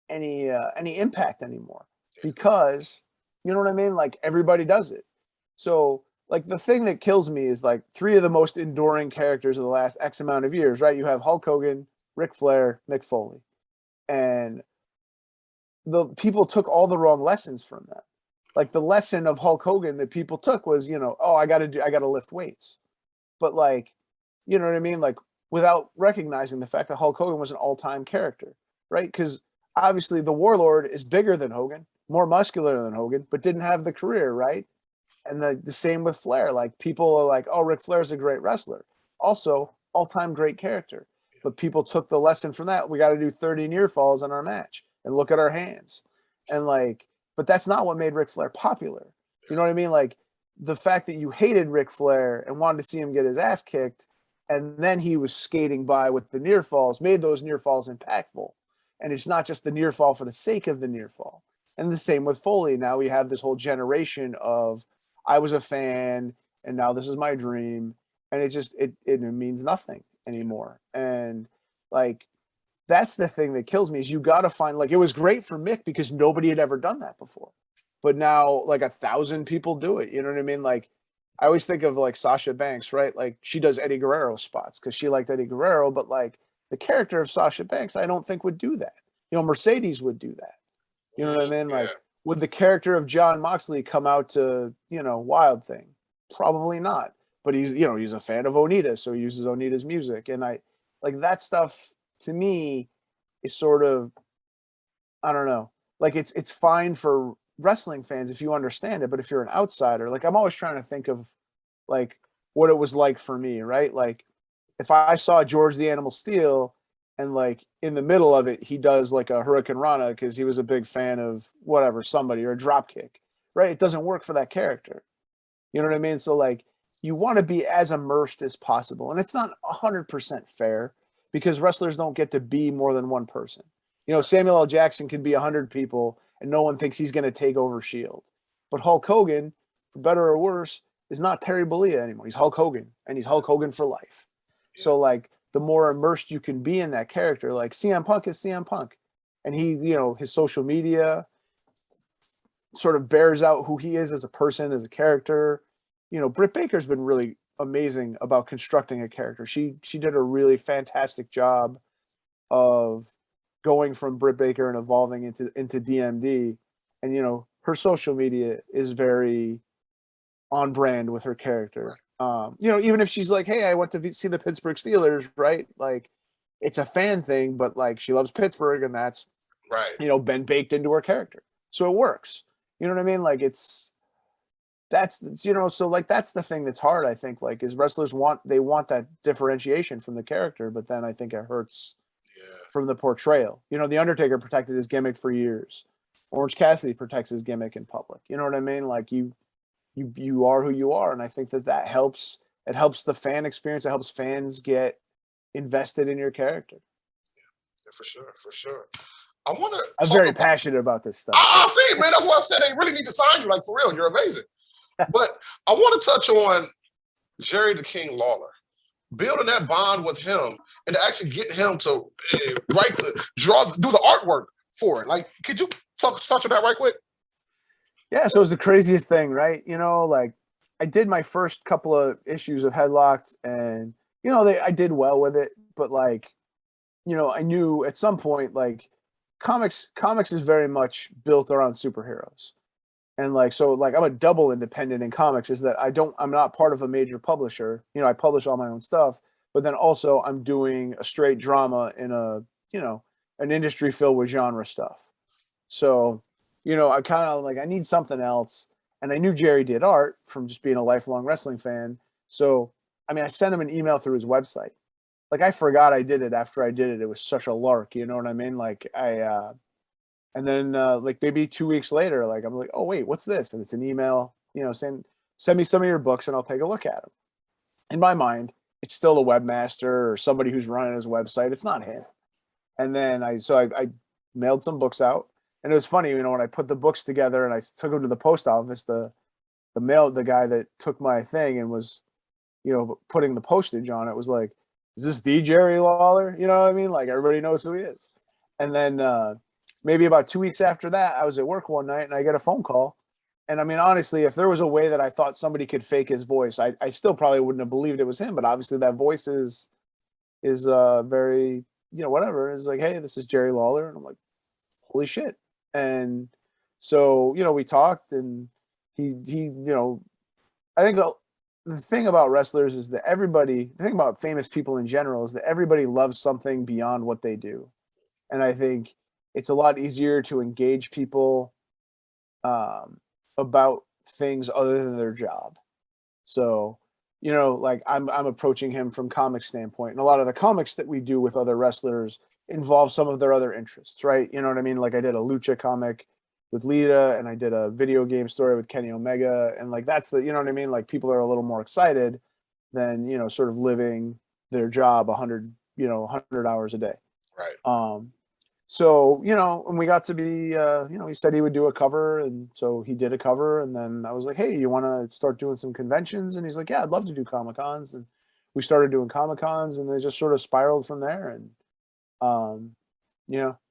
impact anymore. because, you know what I mean? Like everybody does it. So like the thing that kills me is like three of the most enduring characters of the last X amount of years, right? You have Hulk Hogan, Ric Flair, Mick Foley. And the people took all the wrong lessons from that. Like the lesson of Hulk Hogan that people took was, oh, I got to lift weights. But like, you know what I mean? Like without recognizing the fact that Hulk Hogan was an all-time character, right? Because obviously the Warlord is bigger than Hogan, more muscular than Hogan, but didn't have the career, right? And the same with Flair. Like people are like, oh, Ric Flair's a great wrestler. Also, all-time great character. But people took the lesson from that. We got to do 30 near falls in our match and look at our hands. And like, but that's not what made Ric Flair popular. You know what I mean? Like the fact that you hated Ric Flair and wanted to see him get his ass kicked, and then he was skating by with the near falls, made those near falls impactful. And it's not just the near fall for the sake of the near fall. And the same with Foley. Now we have this whole generation of, I was a fan and now this is my dream. And it means nothing anymore. And like, that's the thing that kills me is you got to find, like, it was great for Mick because nobody had ever done that before, but now like 1,000 people do it. You know what I mean? Like I always think of like Sasha Banks, right? Like she does Eddie Guerrero spots because she liked Eddie Guerrero, but like the character of Sasha Banks, I don't think would do that. Mercedes would do that. You know what I mean? Like, would the character of John Moxley come out to, Wild Thing? Probably not. But he's a fan of Onita, so he uses Onita's music. And I like that stuff to me is sort of, I don't know, like it's fine for wrestling fans if you understand it, but if you're an outsider, like I'm always trying to think of like what it was like for me, right? Like if I saw George the Animal Steel and like in the middle of it, he does like a Hurricane Rana because he was a big fan of whatever, somebody, or a drop kick, right? It doesn't work for that character. You know what I mean? So like you want to be as immersed as possible. And it's not 100% fair because wrestlers don't get to be more than one person. Samuel L. Jackson can be 100 people and no one thinks he's going to take over Shield. But Hulk Hogan, for better or worse, is not Terry Bollea anymore. He's Hulk Hogan, and he's Hulk Hogan for life. Yeah. So like the more immersed you can be in that character, like CM Punk is CM Punk, and he, his social media sort of bears out who he is as a person, as a character. Britt Baker's been really amazing about constructing a character. She did a really fantastic job of going from Britt Baker and evolving into DMD. And, her social media is very on brand with her character. Even if she's like, hey, I went to see the Pittsburgh Steelers, right? Like it's a fan thing, but like she loves Pittsburgh and that's right. Been baked into her character. So it works. You know what I mean? Like so like that's the thing that's hard, I think, like is wrestlers want that differentiation from the character, but then I think it hurts from the portrayal. The Undertaker protected his gimmick for years. Orange Cassidy protects his gimmick in public. You know what I mean? Like you are who you are. And I think that helps. It helps the fan experience. It helps fans get invested in your character. Yeah, for sure. I'm very passionate about this stuff. I see it, man. That's why I said they really need to sign you. Like for real, you're amazing. But I want to touch on Jerry the King Lawler. Building that bond with him and to actually get him to do the artwork for it. Like, could you touch on that right quick? Yeah, so it was the craziest thing, right? Like I did my first couple of issues of Headlocked and, I did well with it, but like, I knew at some point, like comics is very much built around superheroes. And like, so like I'm a double independent in comics is that I'm not part of a major publisher. I publish all my own stuff, but then also I'm doing a straight drama in an industry filled with genre stuff. So, I kind of like, I need something else. And I knew Jerry did art from just being a lifelong wrestling fan. So, I sent him an email through his website. Like I forgot I did it after I did it. It was such a lark. You know what I mean? Like and then like maybe 2 weeks later, like I'm like, oh wait, what's this? And it's an email, saying, send me some of your books and I'll take a look at them. In my mind, it's still a webmaster or somebody who's running his website. It's not him. And then I mailed some books out. And it was funny, when I put the books together and I took them to the post office, the guy that took my thing and was, putting the postage on it was like, is this the Jerry Lawler? You know what I mean? Like everybody knows who he is. And then maybe about 2 weeks after that, I was at work one night and I get a phone call. And I mean, honestly, if there was a way that I thought somebody could fake his voice, I still probably wouldn't have believed it was him. But obviously, that voice is very, whatever. It's like, hey, this is Jerry Lawler, and I'm like, holy shit. And so, we talked, and he, I think the thing about wrestlers is that the thing about famous people in general is that everybody loves something beyond what they do. And I think it's a lot easier to engage people about things other than their job. So, like I'm approaching him from comic standpoint, and a lot of the comics that we do with other wrestlers involve some of their other interests, right? You know what I mean? Like I did a lucha comic with Lita, and I did a video game story with Kenny Omega, and like that's you know what I mean? Like people are a little more excited than sort of living their job 100 hours a day. Right. So, when we got to be, he said he would do a cover. And so he did a cover. And then I was like, hey, you want to start doing some conventions? And he's like, yeah, I'd love to do Comic-Cons. And we started doing Comic-Cons, and they just sort of spiraled from there. And,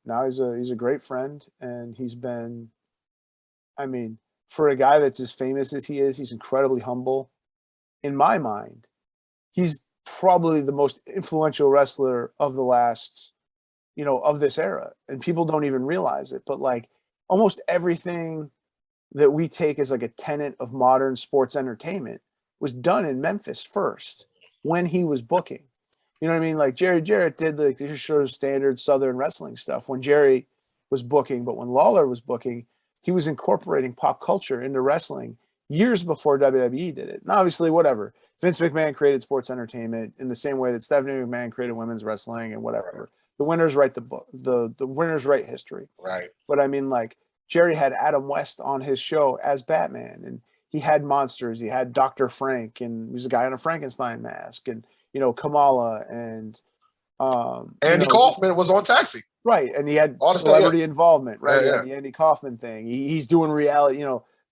now he's a great friend. And he's been, I mean, for a guy that's as famous as he is, he's incredibly humble. In my mind, he's probably the most influential wrestler of the last of this era, and people don't even realize it. But like almost everything that we take as like a tenet of modern sports entertainment was done in Memphis first when he was booking. You know what I mean? Like Jerry Jarrett did like the sort of standard Southern wrestling stuff when Jerry was booking, but when Lawler was booking, he was incorporating pop culture into wrestling years before WWE did it. And obviously, whatever. Vince McMahon created sports entertainment in the same way that Stephanie McMahon created women's wrestling and whatever. The winners write the book. The winners write history. Right. But I mean, like Jerry had Adam West on his show as Batman, and he had monsters. He had Dr. Frank, and he was a guy in a Frankenstein mask, and Kamala, and Andy Kaufman was on Taxi. Right, and he had celebrity involvement. Right, yeah. The Andy Kaufman thing. He's doing reality.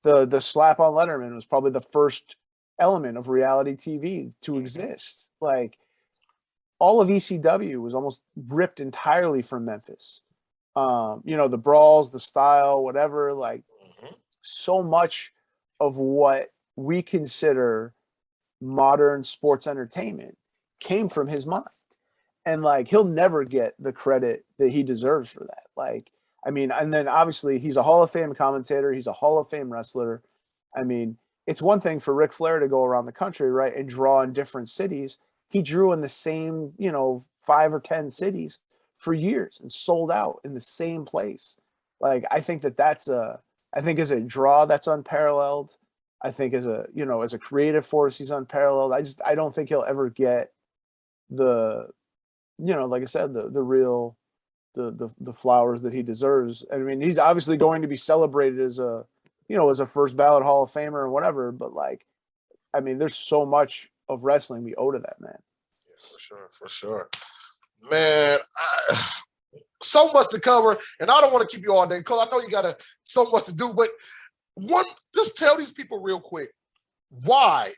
The slap on Letterman was probably the first element of reality TV to exist. Like. All of ECW was almost ripped entirely from Memphis. The brawls, the style, whatever, like so much of what we consider modern sports entertainment came from his mind. And like, he'll never get the credit that he deserves for that. Like, I mean, and then obviously he's a Hall of Fame commentator. He's a Hall of Fame wrestler. I mean, it's one thing for Ric Flair to go around the country, right, and draw in different cities. He drew in the same, 5 or 10 cities for years and sold out in the same place. Like, I think that's I think as a draw, that's unparalleled. I think as a creative force, he's unparalleled. I don't think he'll ever get the, like I said, the real, the flowers that he deserves. I mean, he's obviously going to be celebrated as a first ballot Hall of Famer and whatever, but like, I mean, there's so much of wrestling we owe to that man. Yeah, for sure. Man, so much to cover, and I don't want to keep you all day because I know you got so much to do, but just tell these people real quick why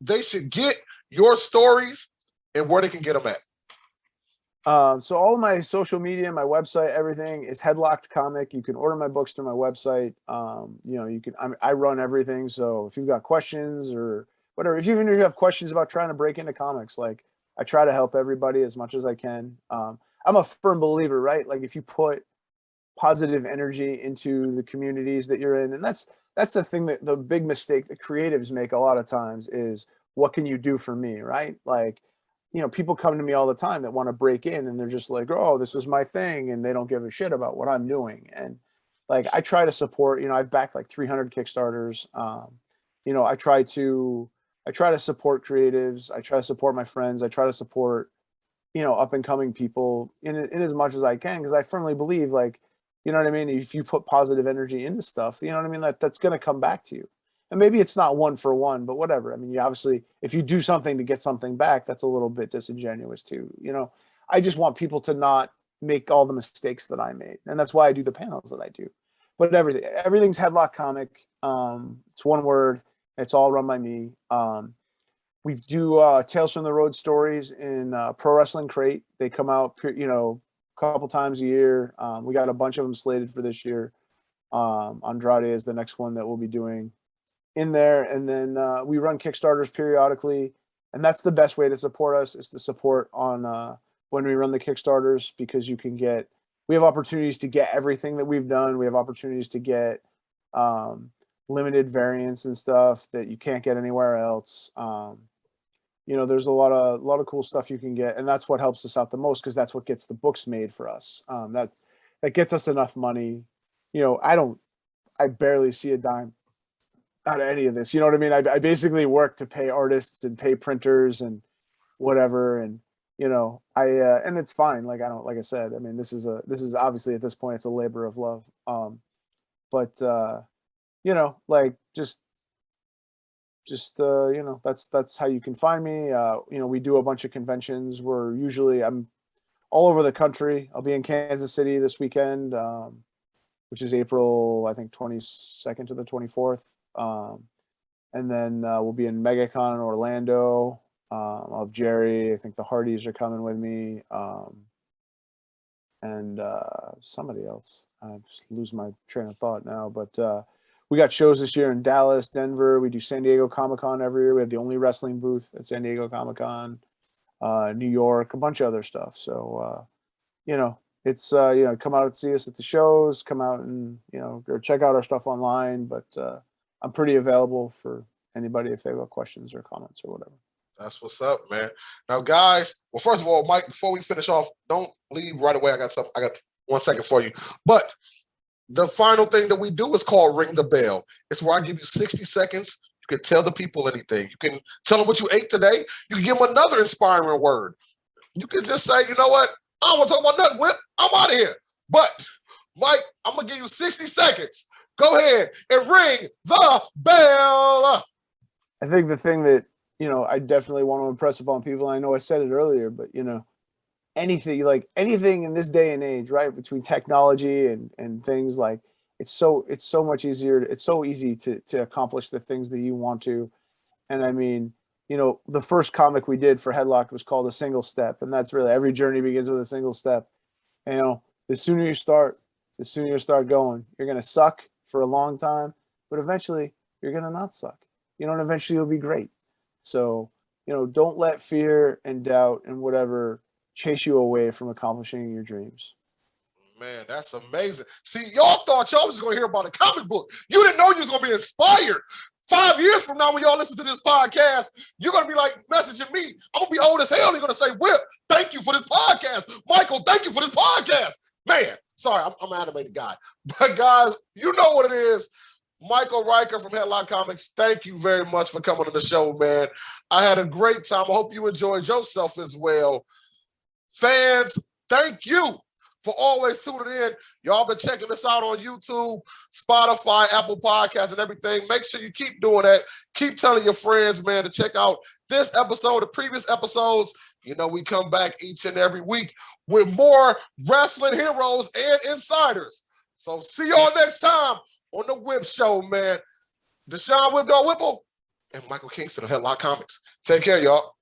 they should get your stories and where they can get them at. So all of my social media, my website, everything is Headlocked Comic. You can order my books through my website. I run everything. So if you've got questions or whatever, if you have questions about trying to break into comics, like I try to help everybody as much as I can. I'm a firm believer, right? Like if you put positive energy into the communities that you're in, and that's the thing that the big mistake that creatives make a lot of times is, what can you do for me, right? Like, people come to me all the time that want to break in, and they're just like, oh, this is my thing, and they don't give a shit about what I'm doing. And like, I try to support, I've backed like 300 Kickstarters. I try to support creatives. I try to support my friends. I try to support, up and coming people in as much as I can, because I firmly believe, like, you know what I mean? If you put positive energy into stuff, you know what I mean? That's going to come back to you. And maybe it's not one for one, but whatever. I mean, you obviously, if you do something to get something back, that's a little bit disingenuous too. I just want people to not make all the mistakes that I made. And that's why I do the panels that I do. But everything's Headlock Comic. It's one word. It's all run by me. We do Tales from the Road stories in Pro Wrestling Crate. They come out, couple times a year. We got a bunch of them slated for this year. Andrade is the next one that we'll be doing in there. And then we run Kickstarters periodically. And that's the best way to support us, is to support on when we run the Kickstarters, because we have opportunities to get everything that we've done. We have opportunities to get limited variants and stuff that you can't get anywhere else. There's a lot of cool stuff you can get, and that's what helps us out the most, because that's what gets the books made for us. That gets us enough money. I barely see a dime out of any of this. You know what I mean? I basically work to pay artists and pay printers and whatever, and and it's fine. Like I said, I mean, this is obviously at this point it's a labor of love. That's how you can find me. We do a bunch of conventions. I'm all over the country. I'll be in Kansas City this weekend, which is April, I think 22nd to the 24th. And then we'll be in MegaCon in Orlando. I'll have Jerry. I think the Hardys are coming with me. And somebody else. I just lose my train of thought now. But we got shows this year in Dallas, Denver. We do San Diego Comic-Con every year. We have the only wrestling booth at San Diego Comic-Con. New York, a bunch of other stuff. So, it's, come out and see us at the shows, come out and, or check out our stuff online. But I'm pretty available for anybody if they have questions or comments or whatever. That's what's up, man. Now, guys, well, first of all, Mike, before we finish off, don't leave right away. I got 1 second for you. But the final thing that we do is called Ring the Bell. It's where I give you 60 seconds. You can tell the people anything. You can tell them what you ate today. You can give them another inspiring word. You can just say, you know what? I don't want to talk about nothing, Whip. I'm out of here. But, Mike, I'm going to give you 60 seconds. Go ahead and ring the bell. I think the thing that, I definitely want to impress upon people, I know I said it earlier, but, anything in this day and age, right, between technology and things, like it's so much easier. It's so easy to accomplish the things that you want to. And I mean, the first comic we did for Headlock was called A Single Step. And that's really, every journey begins with a single step. And, the sooner you start going. You're going to suck for a long time, but eventually you're going to not suck, and eventually you'll be great. So, don't let fear and doubt and whatever chase you away from accomplishing your dreams. Man, that's amazing. See, y'all thought y'all was going to hear about a comic book. You didn't know you was going to be inspired. 5 years from now, when y'all listen to this podcast, you're going to be like messaging me. I'm going to be old as hell. You're going to say, Whip, thank you for this podcast. Michael, thank you for this podcast. Man, sorry, I'm an animated guy. But guys, you know what it is. Michael Riker from Headlock Comics, thank you very much for coming on the show, man. I had a great time. I hope you enjoyed yourself as well. Fans, thank you for always tuning in. Y'all been checking us out on YouTube, Spotify, Apple Podcasts, and everything. Make sure you keep doing that. Keep telling your friends, man, to check out this episode, the previous episodes. We come back each and every week with more wrestling heroes and insiders. So see y'all next time on the Whip Show, man. Deshaun Whip Dog Whipple and Michael Kingston of Headlock Comics. Take care, y'all.